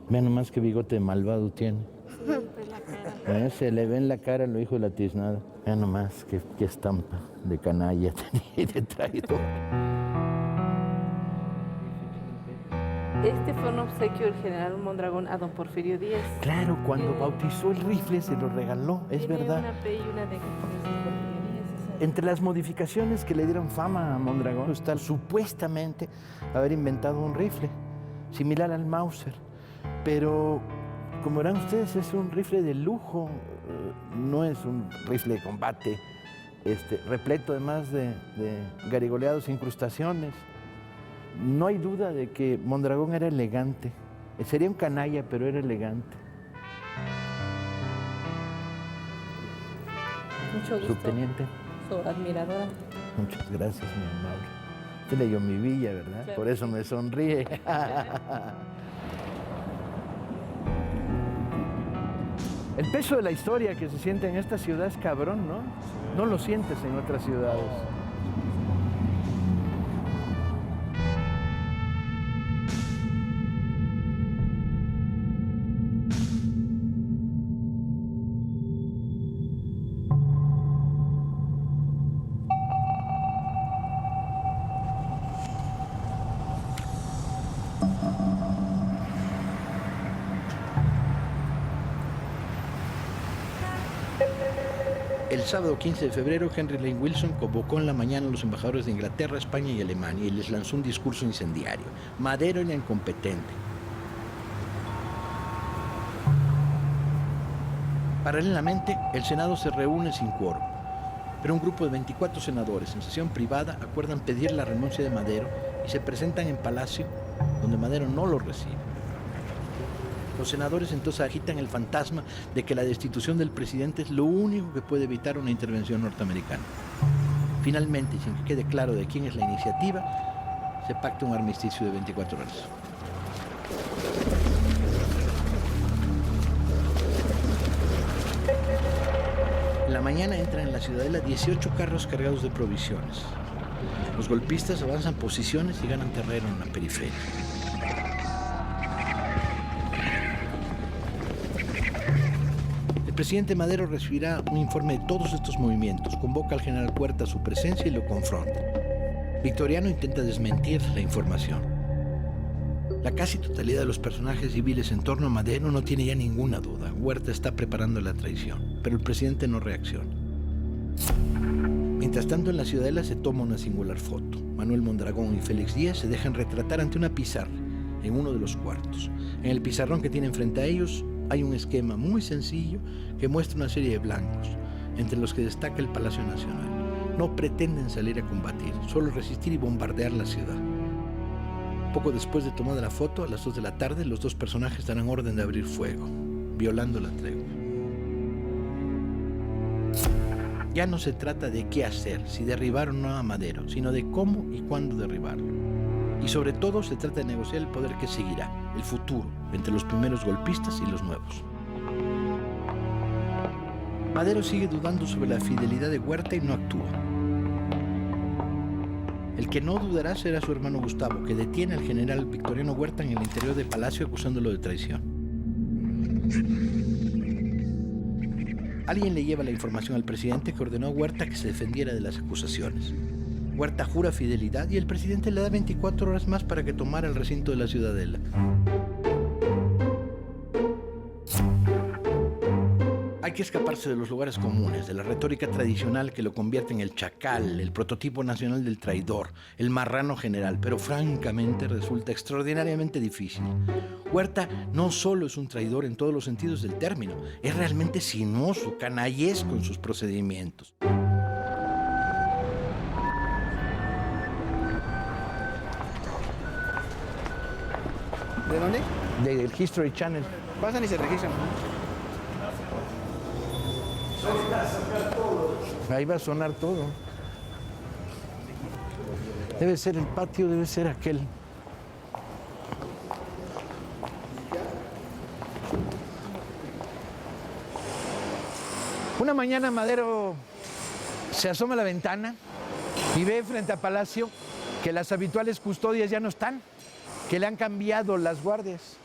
Vean nomás qué bigote de malvado tiene. Sí, pues la cara. Se le ve en la cara lo hijo de la tiznada. Vean nomás qué estampa de canalla tenía y de traidor. Este fue un obsequio del general Mondragón a don Porfirio Díaz. Claro, cuando bautizó el rifle se lo regaló, es verdad. Tiene una P y una D con Porfirio Díaz. Entre las modificaciones que le dieron fama a Mondragón está supuestamente haber inventado un rifle similar al Mauser. Pero, como verán ustedes, es un rifle de lujo, no es un rifle de combate, repleto además de garigoleados e incrustaciones. No hay duda de que Mondragón era elegante. Sería un canalla, pero era elegante. Mucho gusto. Subteniente. Su admiradora. Muchas gracias, mi amable. Usted leyó mi villa, ¿verdad? Claro. Por eso me sonríe. El peso de la historia que se siente en esta ciudad es cabrón, ¿no? No lo sientes en otras ciudades. El sábado 15 de febrero, Henry Lane Wilson convocó en la mañana a los embajadores de Inglaterra, España y Alemania y les lanzó un discurso incendiario. Madero era incompetente. Paralelamente, el Senado se reúne sin quórum, pero un grupo de 24 senadores en sesión privada acuerdan pedir la renuncia de Madero y se presentan en Palacio, donde Madero no lo recibe. Los senadores entonces agitan el fantasma de que la destitución del presidente es lo único que puede evitar una intervención norteamericana. Finalmente, y sin que quede claro de quién es la iniciativa, se pacta un armisticio de 24 horas. En la mañana entran en la ciudadela 18 carros cargados de provisiones. Los golpistas avanzan posiciones y ganan terreno en la periferia. El presidente Madero recibirá un informe de todos estos movimientos, convoca al general Huerta a su presencia y lo confronta. Victoriano intenta desmentir la información. La casi totalidad de los personajes civiles en torno a Madero no tiene ya ninguna duda. Huerta está preparando la traición, pero el presidente no reacciona. Mientras tanto, en la ciudadela se toma una singular foto. Manuel Mondragón y Félix Díaz se dejan retratar ante una pizarra en uno de los cuartos. En el pizarrón que tienen frente a ellos hay un esquema muy sencillo que muestra una serie de blancos, entre los que destaca el Palacio Nacional. No pretenden salir a combatir, solo resistir y bombardear la ciudad. Poco después de tomar la foto, a las 2 de la tarde, los dos personajes darán orden de abrir fuego, violando la tregua. Ya no se trata de qué hacer, si derribar o no a Madero, sino de cómo y cuándo derribarlo. Y sobre todo se trata de negociar el poder que seguirá, el futuro, entre los primeros golpistas y los nuevos. Madero sigue dudando sobre la fidelidad de Huerta y no actúa. El que no dudará será su hermano Gustavo, que detiene al general Victoriano Huerta en el interior de Palacio acusándolo de traición. Alguien le lleva la información al presidente, que ordenó a Huerta que se defendiera de las acusaciones. Huerta jura fidelidad y el presidente le da 24 horas más para que tomara el recinto de la Ciudadela. Hay que escaparse de los lugares comunes, de la retórica tradicional que lo convierte en el chacal, el prototipo nacional del traidor, el marrano general, pero francamente resulta extraordinariamente difícil. Huerta no solo es un traidor en todos los sentidos del término, es realmente sinuoso, canallesco en sus procedimientos. ¿De dónde? Del History Channel. Pasan y se registran. Ahí va a sonar todo. Debe ser el patio, debe ser aquel. Una mañana Madero se asoma a la ventana y ve frente a Palacio que las habituales custodias ya no están, que le han cambiado las guardias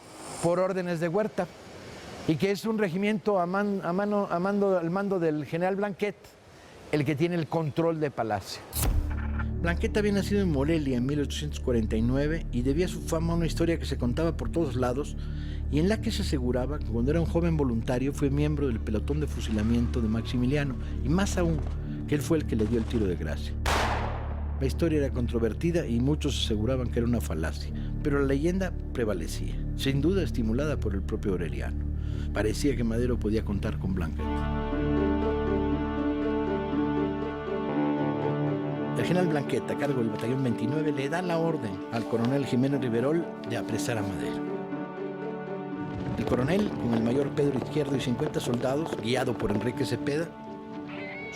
por órdenes de Huerta y que es un regimiento al mando del general Blanquet el que tiene el control de Palacio. Blanquet había nacido en Morelia en 1849 y debía su fama a una historia que se contaba por todos lados y en la que se aseguraba que cuando era un joven voluntario fue miembro del pelotón de fusilamiento de Maximiliano y más aún que él fue el que le dio el tiro de gracia. La historia era controvertida y muchos aseguraban que era una falacia, pero la leyenda prevalecía, sin duda estimulada por el propio Aureliano. Parecía que Madero podía contar con Blanquet. El general Blanquet, a cargo del batallón 29, le da la orden al coronel Jiménez Riverol de apresar a Madero. El coronel, con el mayor Pedro Izquierdo y 50 soldados, guiado por Enrique Cepeda,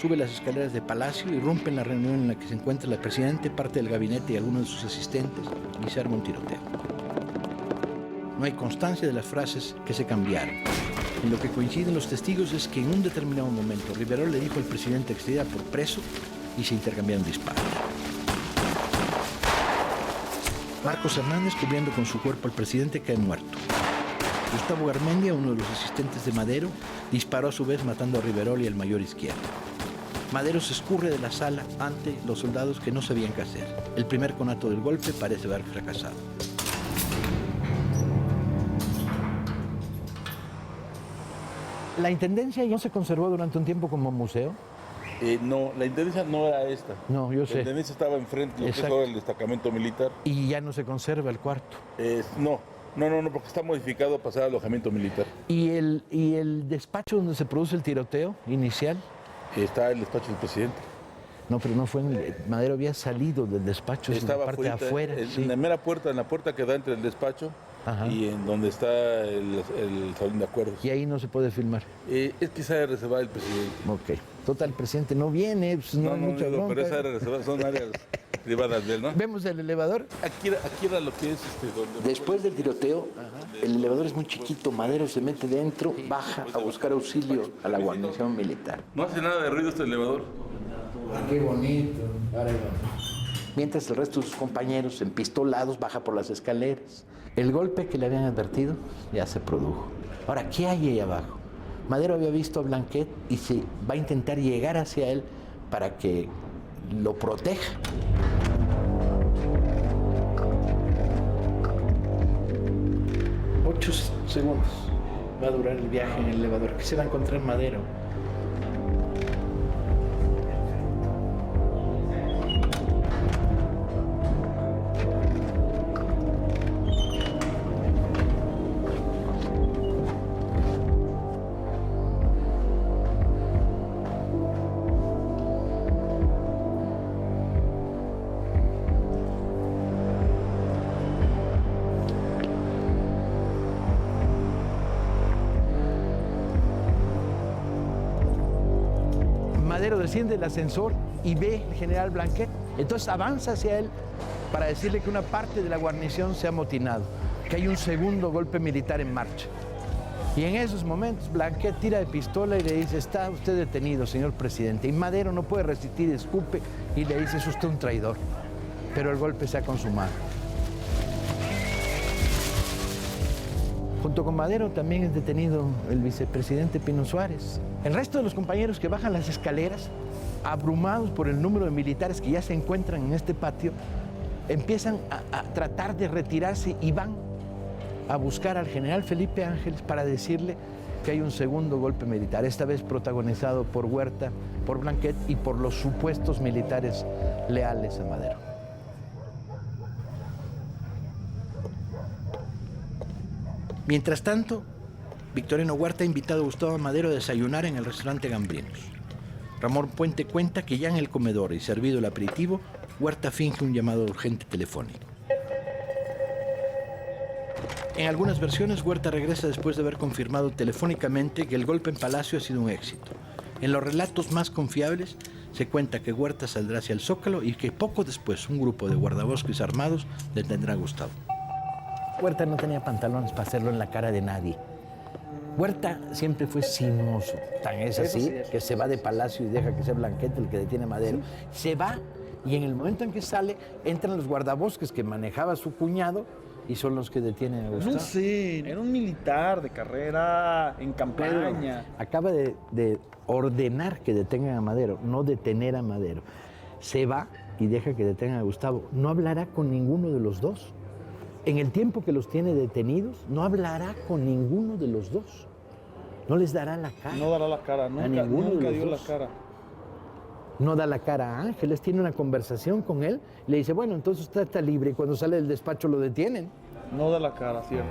sube las escaleras de Palacio y rompe en la reunión en la que se encuentra el presidente, parte del gabinete y algunos de sus asistentes, y se arma un tiroteo. No hay constancia de las frases que se cambiaron. En lo que coinciden los testigos es que en un determinado momento Riverol le dijo al presidente que se diera por preso y se intercambiaron disparos. Marcos Hernández, cubriendo con su cuerpo al presidente, cae muerto. Gustavo Garmendia, uno de los asistentes de Madero, disparó a su vez matando a Riverol y al mayor Izquierdo. Madero se escurre de la sala ante los soldados que no sabían qué hacer. El primer conato del golpe parece haber fracasado. ¿La intendencia no se conservó durante un tiempo como museo? No, la intendencia no era esta. No, yo sé. La intendencia estaba enfrente, lo que es ahora el destacamento militar. ¿Y ya no se conserva el cuarto? No, porque está modificado a pasar al alojamiento militar. ¿Y el despacho donde se produce el tiroteo inicial? Está el despacho del presidente. No, pero no fue Madero había salido del despacho, estaba en la parte de afuera. Sí. En la mera puerta, en la puerta que da entre el despacho. Ajá. Y en donde está el salón de acuerdos. Y ahí no se puede filmar. Es quizá de reservar el presidente. Ok. Total, el presidente no viene, pues no hay mucha bronca. Pero esa área reservada son áreas privadas de él, ¿no? ¿Vemos el elevador? Aquí era lo que es donde... Después del tiroteo, el elevador es muy chiquito. Madero se mete dentro, baja a buscar auxilio a la guarnición militar. No hace nada de ruido este elevador. Qué bonito. Ahora Mientras el resto de sus compañeros, empistolados, baja por las escaleras. El golpe que le habían advertido ya se produjo. Ahora, ¿qué hay ahí abajo? Madero había visto a Blanquet y se va a intentar llegar hacia él para que lo proteja. Ocho segundos va a durar el viaje en el elevador. ¿Qué se va a encontrar Madero? Madero desciende del ascensor y ve al general Blanquet. Entonces avanza hacia él para decirle que una parte de la guarnición se ha amotinado, que hay un segundo golpe militar en marcha. Y en esos momentos Blanquet tira de pistola y le dice: está usted detenido, señor presidente. Y Madero no puede resistir, escupe y le dice: es usted un traidor. pero el golpe se ha consumado. Junto con Madero también es detenido el vicepresidente Pino Suárez. El resto de los compañeros que bajan las escaleras, abrumados por el número de militares que ya se encuentran en este patio, empiezan a tratar de retirarse y van a buscar al general Felipe Ángeles para decirle que hay un segundo golpe militar, esta vez protagonizado por Huerta, por Blanquet y por los supuestos militares leales a Madero. Mientras tanto, Victoriano Huerta ha invitado a Gustavo Madero a desayunar en el restaurante Gambrinos. Ramón Puente cuenta que ya en el comedor y servido el aperitivo, Huerta finge un llamado urgente telefónico. En algunas versiones, Huerta regresa después de haber confirmado telefónicamente que el golpe en Palacio ha sido un éxito. En los relatos más confiables, se cuenta que Huerta saldrá hacia el Zócalo y que poco después un grupo de guardabosques armados detendrá a Gustavo. Huerta no tenía pantalones para hacerlo en la cara de nadie. Huerta siempre fue sinuoso. Tan es así que se va de Palacio y deja que sea Blanquet el que detiene a Madero. ¿Sí? Se va y en el momento en que sale, entran los guardabosques que manejaba su cuñado y son los que detienen a Gustavo. No sé, era un militar de carrera en campaña. Pedro acaba de ordenar que detengan a Madero, no detener a Madero. Se va y deja que detengan a Gustavo. No hablará con ninguno de los dos. En el tiempo que los tiene detenidos, no hablará con ninguno de los dos. No les dará la cara. No dará la cara, nunca dio la cara. No da la cara a Ángeles, tiene una conversación con él, le dice, bueno, entonces usted está libre y cuando sale del despacho lo detienen. No da la cara, cierto.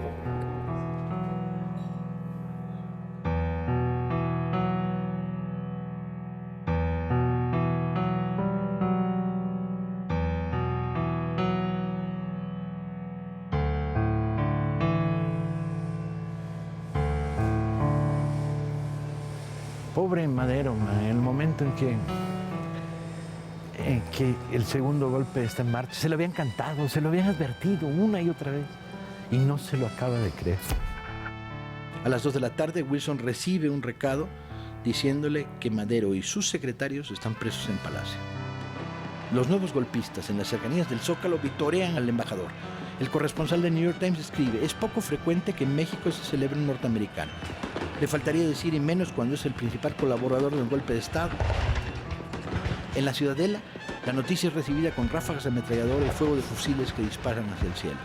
Pobre Madero, en el momento en que el segundo golpe está en marcha, se lo habían cantado, se lo habían advertido una y otra vez y no se lo acaba de creer. A las 2 de la tarde, Wilson recibe un recado diciéndole que Madero y sus secretarios están presos en Palacio. Los nuevos golpistas en las cercanías del Zócalo vitorean al embajador. El corresponsal de New York Times escribe, es poco frecuente que en México se celebre un norteamericano. Le faltaría decir y menos cuando es el principal colaborador de un golpe de Estado. En la Ciudadela, la noticia es recibida con ráfagas de ametrallador y fuego de fusiles que disparan hacia el cielo.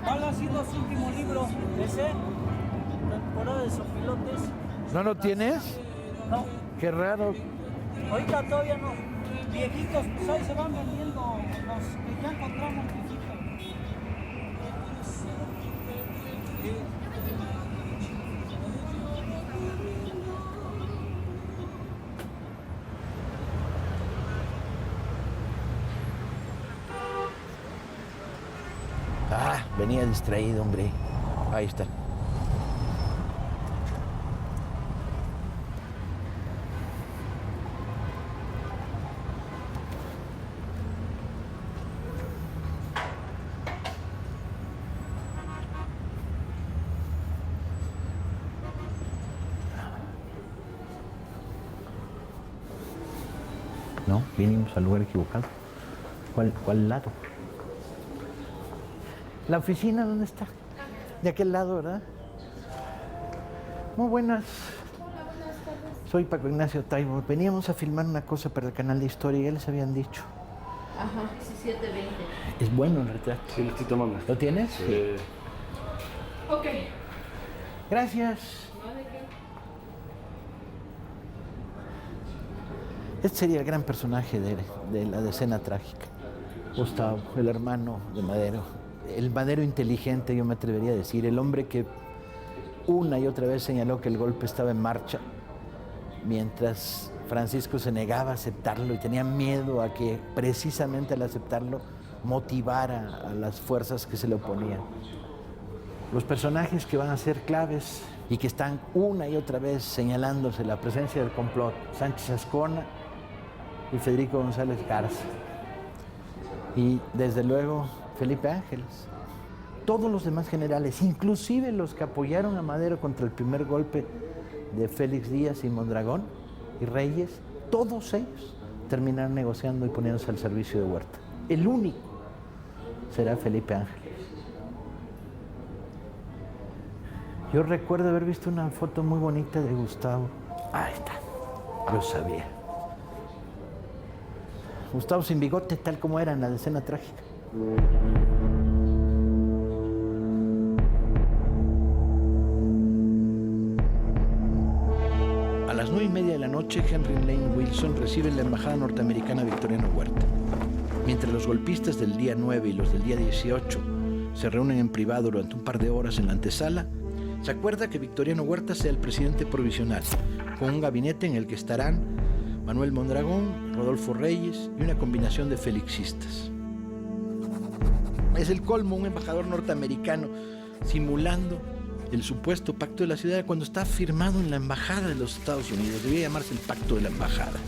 ¿Cuál ha sido su último libro? ¿Ese? Temporada de Sopilotes. ¿No lo tienes? No. Qué raro. Ahorita todavía no. Viejitos, pues ahí se van vendiendo los que ya encontramos viejitos. Ah, venía distraído, hombre. Ahí está. No, vinimos al lugar equivocado. ¿Cuál lado? ¿La oficina dónde está? De aquel lado, ¿verdad? Muy buenas. Soy Paco Ignacio Taibo. Veníamos a filmar una cosa para el canal de historia, ya les habían dicho. Ajá, 1720. Es bueno el retrato. Sí, lo estoy tomando. ¿Lo tienes? Ok. Gracias. Este sería el gran personaje de la decena trágica. Gustavo, el hermano de Madero. El Madero inteligente, yo me atrevería a decir. El hombre que una y otra vez señaló que el golpe estaba en marcha, mientras Francisco se negaba a aceptarlo y tenía miedo a que precisamente al aceptarlo motivara a las fuerzas que se le oponían. Los personajes que van a ser claves y que están una y otra vez señalándose la presencia del complot: Sánchez Azcona y Federico González Garza. Y desde luego Felipe Ángeles. Todos los demás generales, inclusive los que apoyaron a Madero contra el primer golpe de Félix Díaz y Mondragón y Reyes, todos ellos terminaron negociando y poniéndose al servicio de Huerta. El único será Felipe Ángeles. Yo recuerdo haber visto una foto muy bonita de Gustavo. Ahí está, lo sabía. Gustavo sin bigote, tal como era en la decena trágica. A las 9:30 de la noche, Henry Lane Wilson recibe en la embajada norteamericana a Victoriano Huerta. Mientras los golpistas del día 9 y los del día 18 se reúnen en privado durante un par de horas en la antesala, se acuerda que Victoriano Huerta sea el presidente provisional, con un gabinete en el que estarán Manuel Mondragón, Rodolfo Reyes y una combinación de felixistas. Es el colmo, un embajador norteamericano simulando el supuesto pacto de la ciudad cuando está firmado en la embajada de los Estados Unidos. Debía llamarse el pacto de la embajada.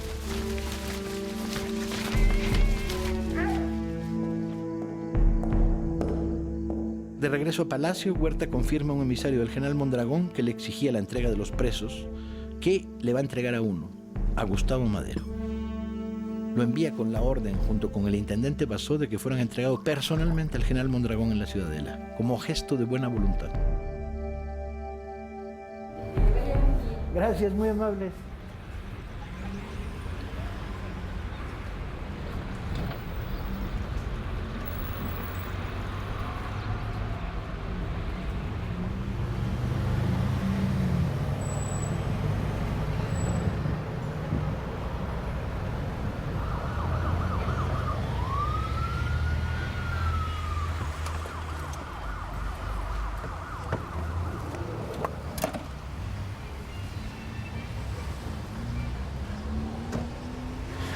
De regreso a Palacio, Huerta confirma a un emisario del general Mondragón que le exigía la entrega de los presos, que le va a entregar a uno, a Gustavo Madero. Lo envía con la orden, junto con el intendente Basó, de que fueran entregados personalmente al general Mondragón en la Ciudadela, como gesto de buena voluntad. Gracias, muy amables.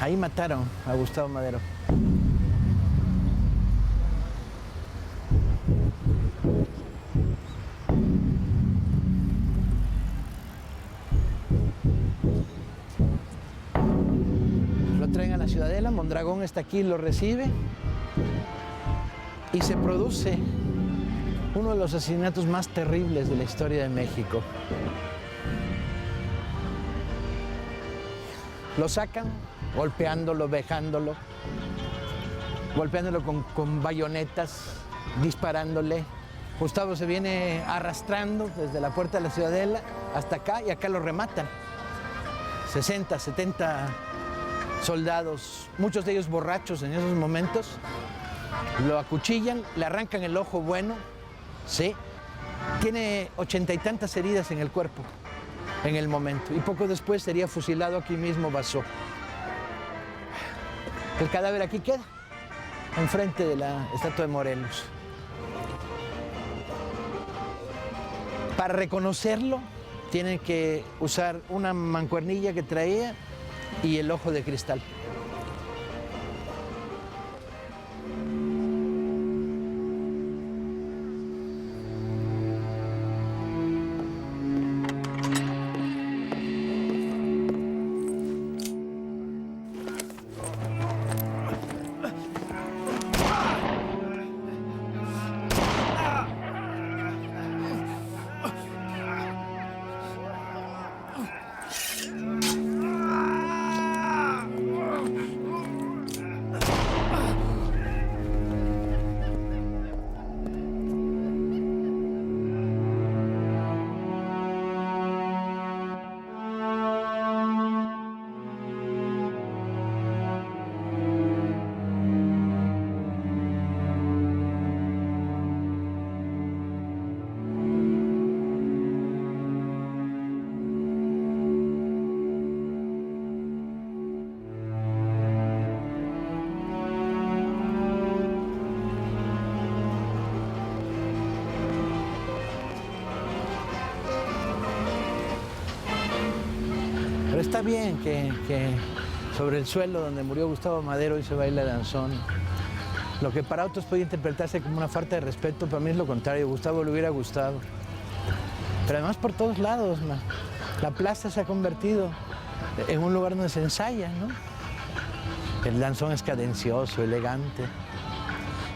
Ahí mataron a Gustavo Madero. Lo traen a la Ciudadela, Mondragón está aquí, lo recibe y se produce uno de los asesinatos más terribles de la historia de México. Lo sacan golpeándolo, vejándolo, golpeándolo con bayonetas, disparándole. Gustavo se viene arrastrando desde la puerta de la Ciudadela hasta acá y acá lo rematan. 60, 70 soldados, muchos de ellos borrachos en esos momentos, lo acuchillan, le arrancan el ojo bueno, sí, tiene 80 y tantas heridas en el cuerpo en el momento y poco después sería fusilado aquí mismo Basó. El cadáver aquí queda, enfrente de la estatua de Morelos. Para reconocerlo, tienen que usar una mancuernilla que traía y el ojo de cristal. está bien que sobre el suelo donde murió Gustavo Madero hoy se baila danzón. Lo que para otros puede interpretarse como una falta de respeto, para mí es lo contrario. Gustavo le hubiera gustado. Pero además por todos lados, la plaza se ha convertido en un lugar donde se ensaya, ¿no? El danzón es cadencioso, elegante.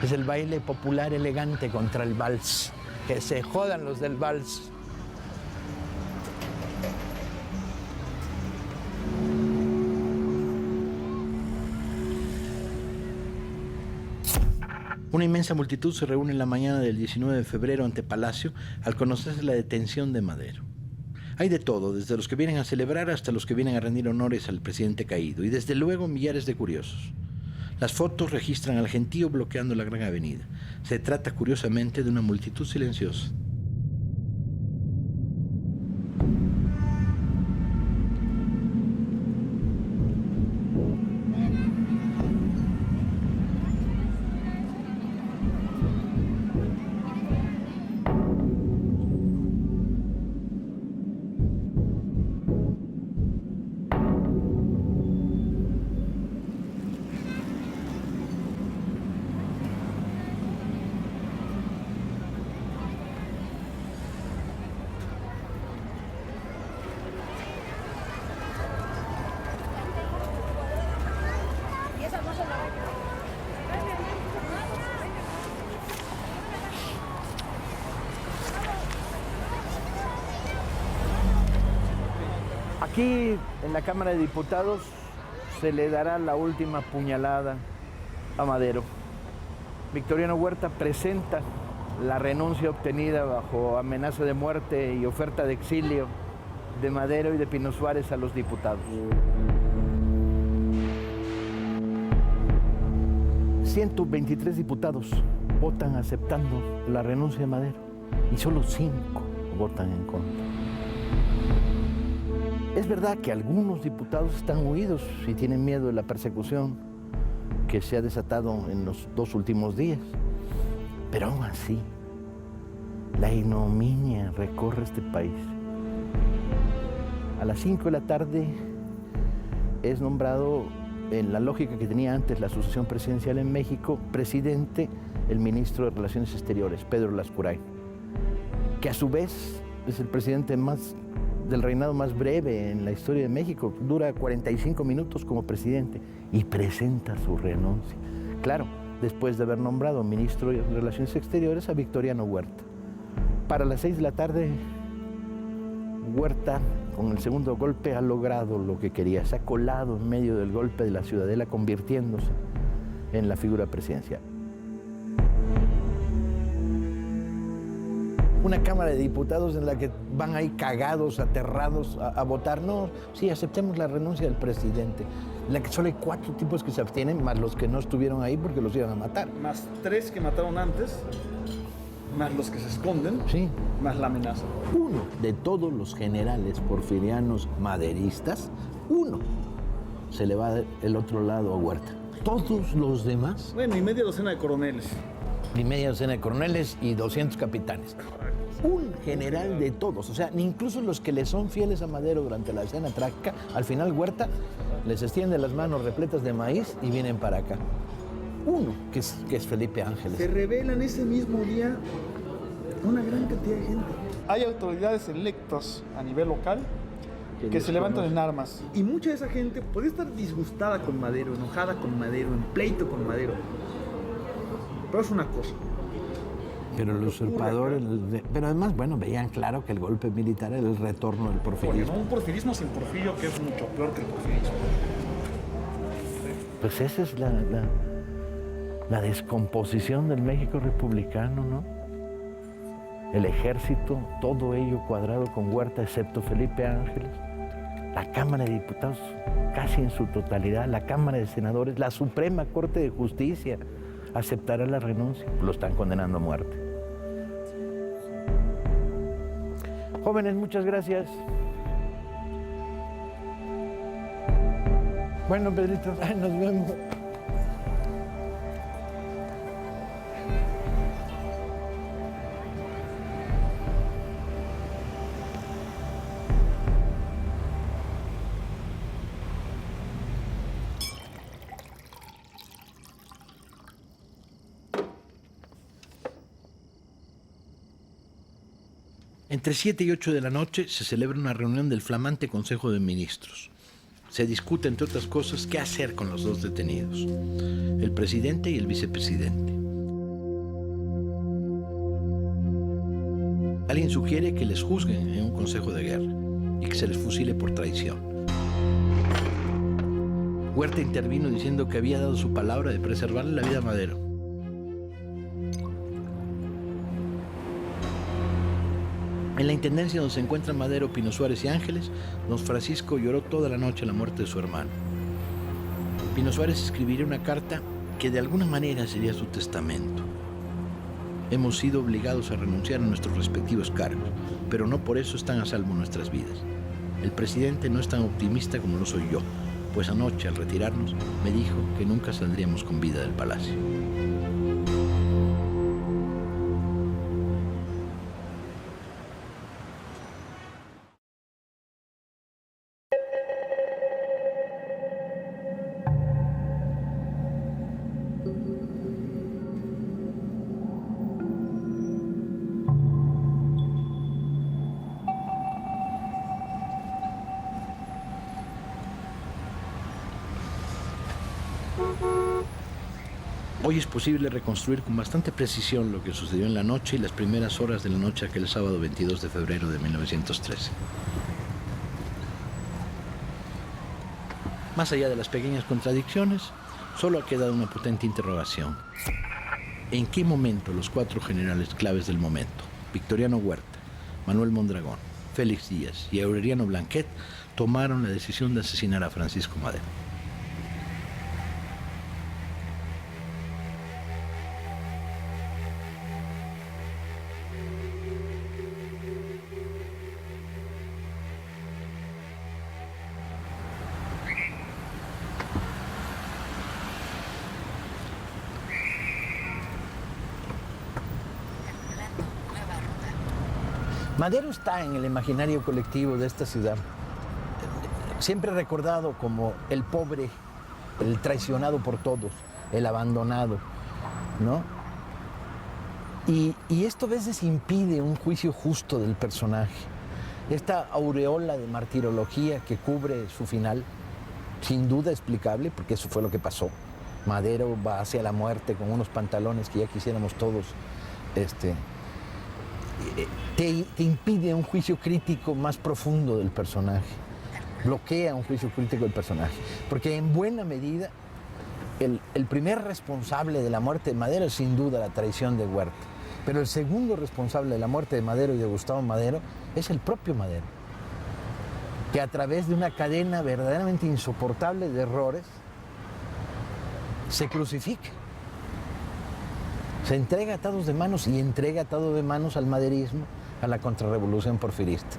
Es el baile popular elegante contra el vals. Que se jodan los del vals. Una inmensa multitud se reúne en la mañana del 19 de febrero ante Palacio al conocerse la detención de Madero. Hay de todo, desde los que vienen a celebrar hasta los que vienen a rendir honores al presidente caído, y desde luego millares de curiosos. Las fotos registran al gentío bloqueando la gran avenida. Se trata, curiosamente, de una multitud silenciosa. Aquí, en la Cámara de Diputados, se le dará la última puñalada a Madero. Victoriano Huerta presenta la renuncia obtenida bajo amenaza de muerte y oferta de exilio de Madero y de Pino Suárez a los diputados. 123 diputados votan aceptando la renuncia de Madero y solo 5 votan en contra. Es verdad que algunos diputados están huidos y tienen miedo de la persecución que se ha desatado en los 2 últimos días, pero aún así, la ignominia recorre este país. A las 5 de la tarde es nombrado, en la lógica que tenía antes la sucesión presidencial en México, presidente el ministro de Relaciones Exteriores, Pedro Lascurain, que a su vez es el presidente del reinado más breve en la historia de México. Dura 45 minutos como presidente y presenta su renuncia. Claro, después de haber nombrado ministro de Relaciones Exteriores a Victoriano Huerta. Para las 6 de la tarde, Huerta, con el segundo golpe, ha logrado lo que quería. Se ha colado en medio del golpe de la Ciudadela, convirtiéndose en la figura presidencial. Una Cámara de Diputados en la que van ahí cagados, aterrados a votar. No, sí, aceptemos la renuncia del presidente. En la que solo hay 4 tipos que se abstienen, más los que no estuvieron ahí porque los iban a matar. Más 3 que mataron antes, más los que se esconden, sí, más la amenaza. Uno de todos los generales porfirianos maderistas, uno se le va del otro lado a Huerta. Todos los demás... Bueno, y media docena de coroneles. Y media docena de coroneles y 200 capitanes. Un general de todos, o sea, ni incluso los que le son fieles a Madero durante la escena trágica, al final Huerta les extiende las manos repletas de maíz y vienen para acá. Uno, que es Felipe Ángeles. Se revelan ese mismo día una gran cantidad de gente. Hay autoridades electas a nivel local que se levantan en armas. Y mucha de esa gente podría estar disgustada con Madero, enojada con Madero, en pleito con Madero. Pero es una cosa. Pero los usurpadores... Pero además, bueno, veían claro que el golpe militar era el retorno del porfirismo. Porque un porfirismo sin Porfirio, que es mucho peor que el porfirismo. Pues esa es la descomposición del México republicano, ¿no? El ejército, todo ello cuadrado con Huerta, excepto Felipe Ángeles. La Cámara de Diputados casi en su totalidad, la Cámara de Senadores, la Suprema Corte de Justicia aceptará la renuncia. Lo están condenando a muerte. Jóvenes, muchas gracias. Bueno, Pedrito, nos vemos. Entre 7 y 8 de la noche se celebra una reunión del flamante Consejo de Ministros. Se discute, entre otras cosas, qué hacer con los dos detenidos, el presidente y el vicepresidente. Alguien sugiere que les juzguen en un consejo de guerra y que se les fusile por traición. Huerta intervino diciendo que había dado su palabra de preservarle la vida a Madero. En la intendencia donde se encuentran Madero, Pino Suárez y Ángeles, don Francisco lloró toda la noche la muerte de su hermano. Pino Suárez escribiría una carta que de alguna manera sería su testamento. Hemos sido obligados a renunciar a nuestros respectivos cargos, pero no por eso están a salvo nuestras vidas. El presidente no es tan optimista como lo soy yo, pues anoche al retirarnos me dijo que nunca saldríamos con vida del palacio. Hoy es posible reconstruir con bastante precisión lo que sucedió en la noche y las primeras horas de la noche aquel sábado 22 de febrero de 1913. Más allá de las pequeñas contradicciones, solo ha quedado una potente interrogación. ¿En qué momento los 4 generales claves del momento, Victoriano Huerta, Manuel Mondragón, Félix Díaz y Aureliano Blanquet, tomaron la decisión de asesinar a Francisco Madero? Madero está en el imaginario colectivo de esta ciudad, siempre recordado como el pobre, el traicionado por todos, el abandonado, ¿no? Y esto a veces impide un juicio justo del personaje. Esta aureola de martirología que cubre su final, sin duda explicable, porque eso fue lo que pasó. Madero va hacia la muerte con unos pantalones que ya quisiéramos todos, te impide un juicio crítico más profundo del personaje, bloquea un juicio crítico del personaje, porque en buena medida el primer responsable de la muerte de Madero es sin duda la traición de Huerta, pero el segundo responsable de la muerte de Madero y de Gustavo Madero es el propio Madero, que a través de una cadena verdaderamente insoportable de errores se crucifica. Se entrega atados de manos y entrega atado de manos al maderismo, a la contrarrevolución porfirista.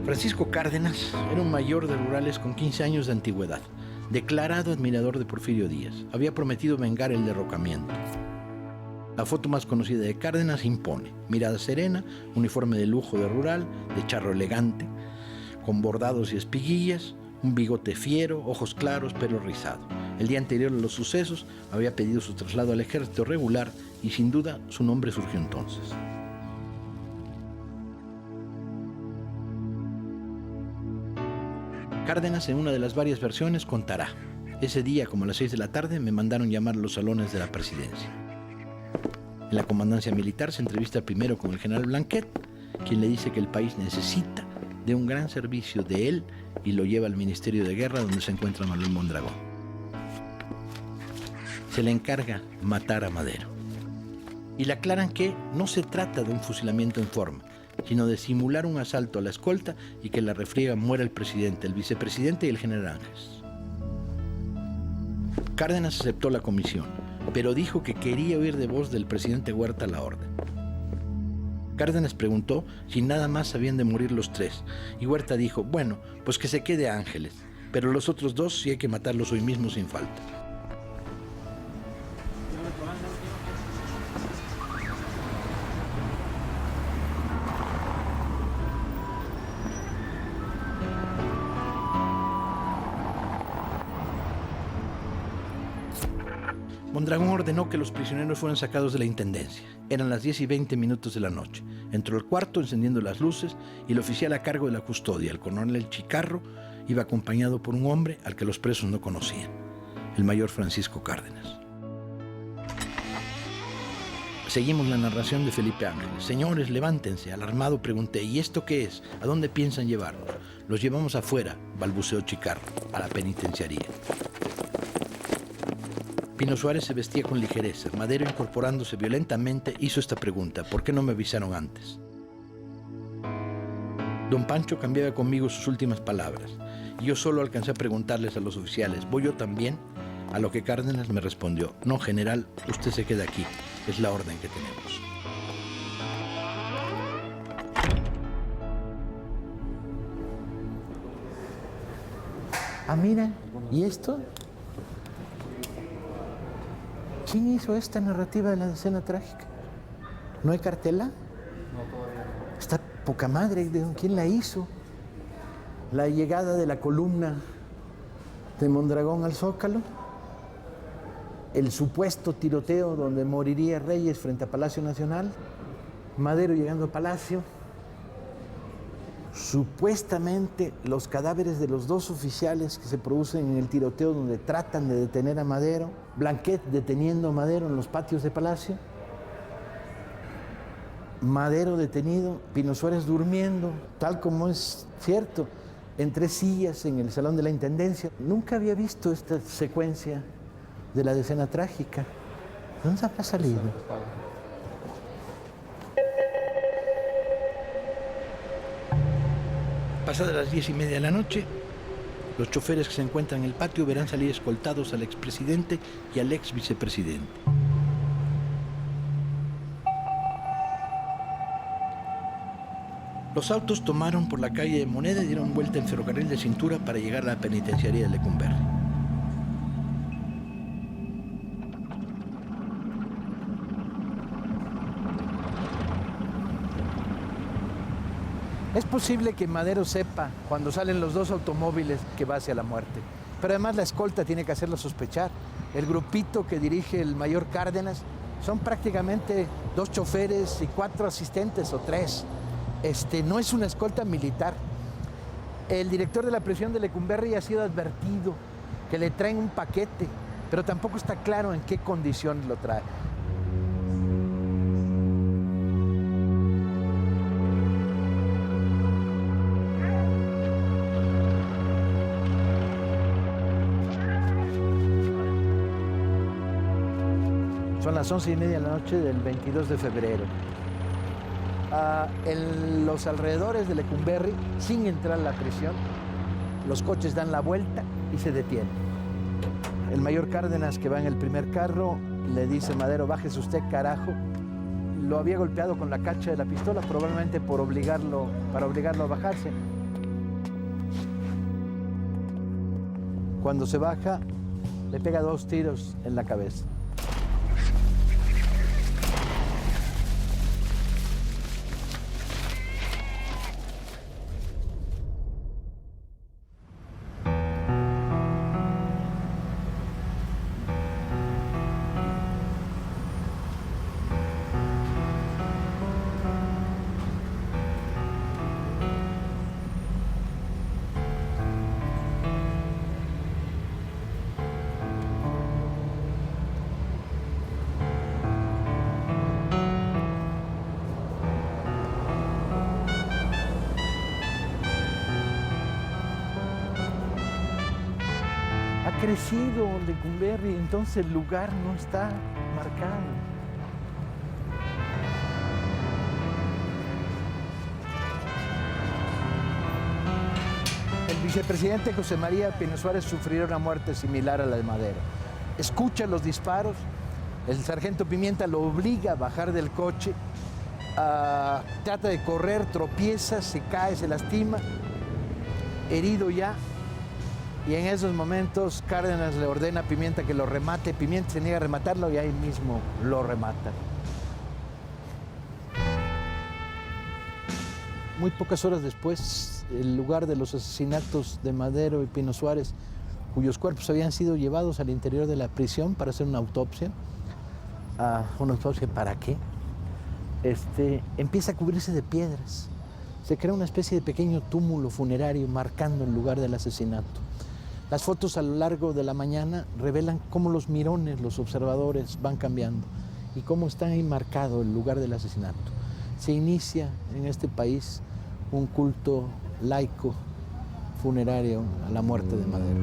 Francisco Cárdenas era un mayor de rurales con 15 años de antigüedad, declarado admirador de Porfirio Díaz. Había prometido vengar el derrocamiento. La foto más conocida de Cárdenas impone: mirada serena, uniforme de lujo de rural, de charro elegante, con bordados y espiguillas, un bigote fiero, ojos claros, pelo rizado. El día anterior a los sucesos había pedido su traslado al ejército regular y sin duda su nombre surgió entonces. Cárdenas, en una de las varias versiones, contará: ese día, como a las 6 de la tarde, me mandaron llamar a los salones de la presidencia. En la comandancia militar se entrevista primero con el general Blanquet, quien le dice que el país necesita de un gran servicio de él y lo lleva al Ministerio de Guerra, donde se encuentra Manuel Mondragón. Se le encarga matar a Madero. Y le aclaran que no se trata de un fusilamiento en forma, sino de simular un asalto a la escolta y que en la refriega muera el presidente, el vicepresidente y el general Ángeles. Cárdenas aceptó la comisión, pero dijo que quería oír de voz del presidente Huerta la orden. Cárdenas preguntó si nada más habían de morir los 3, y Huerta dijo: bueno, pues que se quede Ángeles, pero los otros 2 sí hay que matarlos hoy mismo sin falta. Mondragón ordenó que los prisioneros fueran sacados de la intendencia. Eran las 10:20 de la noche. Entró al cuarto encendiendo las luces y el oficial a cargo de la custodia, el coronel Chicarro, iba acompañado por un hombre al que los presos no conocían, el mayor Francisco Cárdenas. Seguimos la narración de Felipe Ángeles. Señores, levántense. Alarmado pregunté, ¿y esto qué es? ¿A dónde piensan llevarnos? Los llevamos afuera, balbuceó Chicarro, a la penitenciaría. Pino Suárez se vestía con ligereza. Madero, incorporándose violentamente, hizo esta pregunta: ¿por qué no me avisaron antes? Don Pancho cambiaba conmigo sus últimas palabras, y yo solo alcancé a preguntarles a los oficiales: ¿voy yo también? A lo que Cárdenas me respondió: no, general, usted se queda aquí, es la orden que tenemos. Ah, mira, ¿y esto? ¿Quién hizo esta narrativa de la escena trágica? ¿No hay cartela? No, todavía no. Está poca madre, ¿quién la hizo? La llegada de la columna de Mondragón al Zócalo, el supuesto tiroteo donde moriría Reyes frente a Palacio Nacional, Madero llegando a Palacio, supuestamente los cadáveres de los dos oficiales que se producen en el tiroteo donde tratan de detener a Madero, Blanquet deteniendo a Madero en los patios de Palacio, Madero detenido, Pino Suárez durmiendo, tal como es cierto, en 3 sillas en el Salón de la Intendencia. Nunca había visto esta secuencia de la escena trágica. ¿De dónde habrá salido? Pasadas las 10:30 de la noche, los choferes que se encuentran en el patio verán salir escoltados al expresidente y al ex vicepresidente. Los autos tomaron por la calle de Moneda y dieron vuelta en ferrocarril de cintura para llegar a la penitenciaría de Lecumberri. Es posible que Madero sepa cuando salen los dos automóviles que va hacia la muerte, pero además la escolta tiene que hacerlo sospechar. El grupito que dirige el mayor Cárdenas son prácticamente 2 choferes y 4 asistentes o 3. No es una escolta militar. El director de la prisión de Lecumberri ha sido advertido que le traen un paquete, pero tampoco está claro en qué condición lo trae. Son las 11:30 de la noche del 22 de febrero. En los alrededores de Lecumberri, sin entrar a la prisión, los coches dan la vuelta y se detienen. El mayor Cárdenas, que va en el primer carro, le dice: Madero, bájese usted, carajo. Lo había golpeado con la cacha de la pistola, probablemente para obligarlo a bajarse. Cuando se baja, le pega 2 tiros en la cabeza. Ha crecido Lecumberri, entonces el lugar no está marcado. El vicepresidente José María Pino Suárez sufrirá una muerte similar a la de Madero. Escucha los disparos, el sargento Pimienta lo obliga a bajar del coche, trata de correr, tropieza, se cae, se lastima, herido ya. Y en esos momentos Cárdenas le ordena a Pimienta que lo remate. Pimienta se niega a rematarlo y ahí mismo lo remata. Muy pocas horas después, el lugar de los asesinatos de Madero y Pino Suárez cuyos cuerpos habían sido llevados al interior de la prisión para hacer una autopsia. ¿Una autopsia para qué? Empieza a cubrirse de piedras. Se crea una especie de pequeño túmulo funerario marcando el lugar del asesinato. Las fotos a lo largo de la mañana revelan cómo los mirones, los observadores, van cambiando y cómo está ahí marcado el lugar del asesinato. Se inicia en este país un culto laico funerario a la muerte de Madero.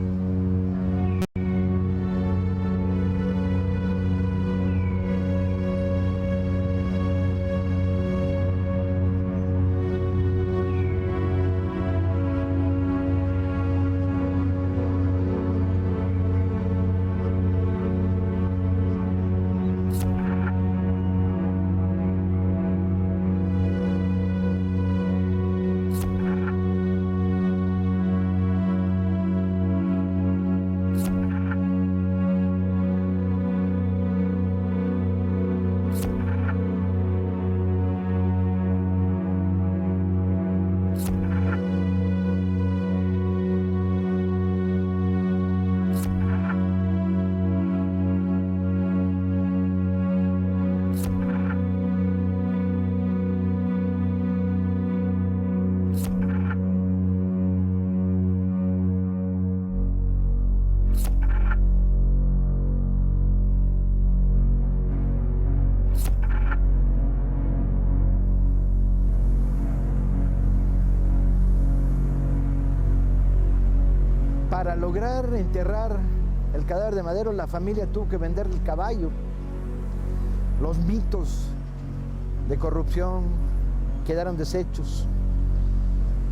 Para lograr enterrar el cadáver de Madero, la familia tuvo que vender el caballo. Los mitos de corrupción quedaron deshechos.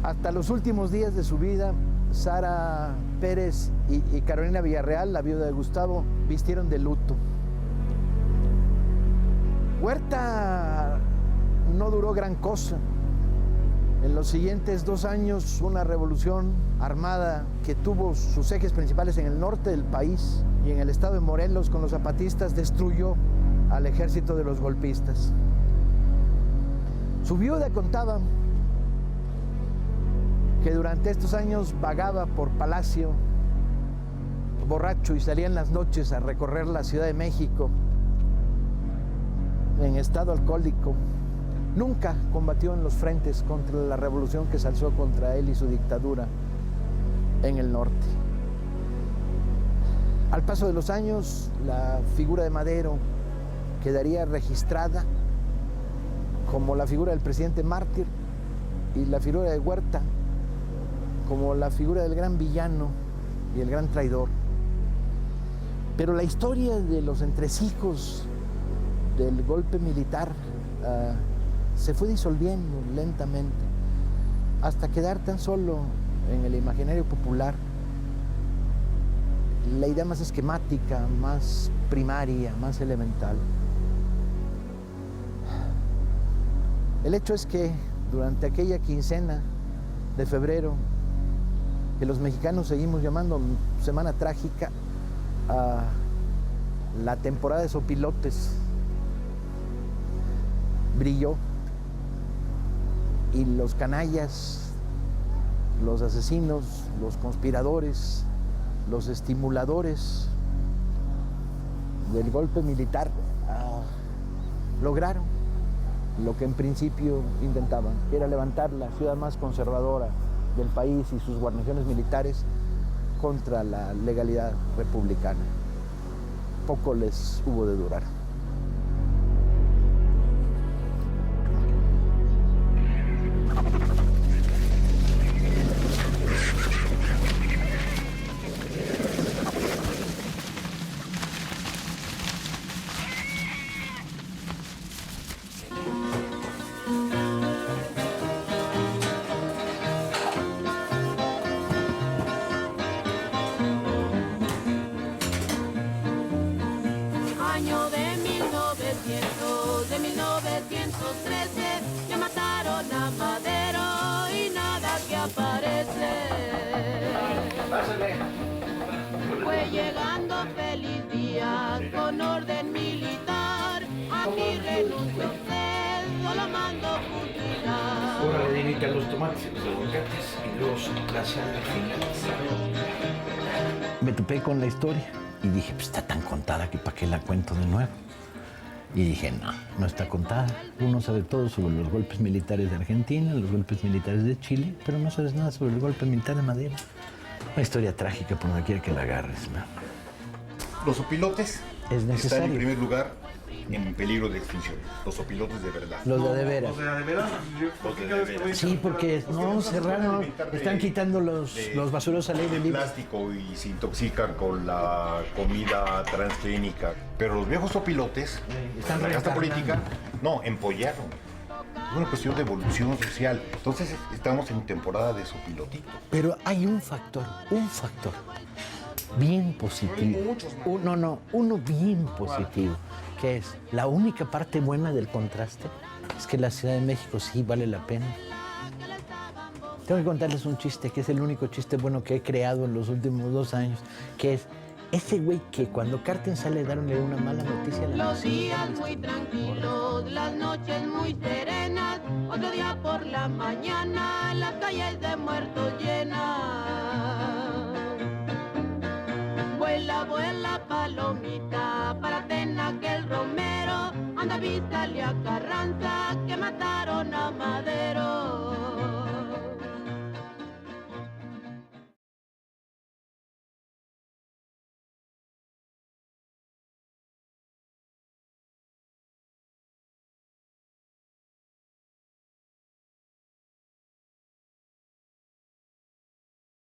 Hasta los últimos días de su vida, Sara Pérez y Carolina Villarreal, la viuda de Gustavo, vistieron de luto. Huerta no duró gran cosa. En los siguientes 2 años, una revolución armada que tuvo sus ejes principales en el norte del país y en el estado de Morelos con los zapatistas destruyó al ejército de los golpistas. Su viuda contaba que durante estos años vagaba por Palacio borracho y salía en las noches a recorrer la Ciudad de México en estado alcohólico. Nunca combatió en los frentes contra la revolución que se alzó contra él y su dictadura en el norte. Al paso de los años, la figura de Madero quedaría registrada como la figura del presidente mártir y la figura de Huerta como la figura del gran villano y el gran traidor. Pero la historia de los entresijos del golpe militar se fue disolviendo lentamente hasta quedar tan solo en el imaginario popular la idea más esquemática, más primaria, más elemental. El hecho es que durante aquella quincena de febrero, que los mexicanos seguimos llamando Semana Trágica, la temporada de sopilotes brilló. Y los canallas, los asesinos, los conspiradores, los estimuladores del golpe militar lograron lo que en principio intentaban, que era levantar la ciudad más conservadora del país y sus guarniciones militares contra la legalidad republicana. Poco les hubo de durar. Año de 1913, ya mataron a Madero y nada que aparece. Fue llegando feliz día con orden militar, aquí renunció usted, solo mando fusilar. Ahora le dedica los tomates y los aguacates y luego la sal al final. me topé con la historia y dije, pues está tan contada que para qué la cuento de nuevo. Y dije, no está contada. Uno sabe todo sobre los golpes militares de Argentina, los golpes militares de Chile, pero no sabes nada sobre el golpe militar de Madero. Una historia trágica por donde quiera que la agarres, man. Los opilotes Es necesario. están en primer lugar en peligro de extinción. Los opilotes de verdad. Los de veras. Los de veras. Los de veras. Sí, porque no, cerraron, están quitando los basureros al aire libre. Plástico y se intoxican con la comida transgénica. Pero los viejos opilotes, están la casta reencarnando. política, no, empollaron. Es una cuestión de evolución social. Entonces estamos en temporada de sopilotito. Pero hay un factor bien positivo. Uno bien positivo, que es la única parte buena del contraste, es que la Ciudad de México sí vale la pena. Tengo que contarles un chiste, que es el único chiste bueno que he creado en los últimos 2 años, que es ese güey que cuando Carten sale a darle una mala noticia a la Los días muy tranquilos, las noches muy serenas, otro día por la mañana, las calles de muertos llenas. Vuela, vuela palomita, para Tena que el romero, anda avísale a Carranza.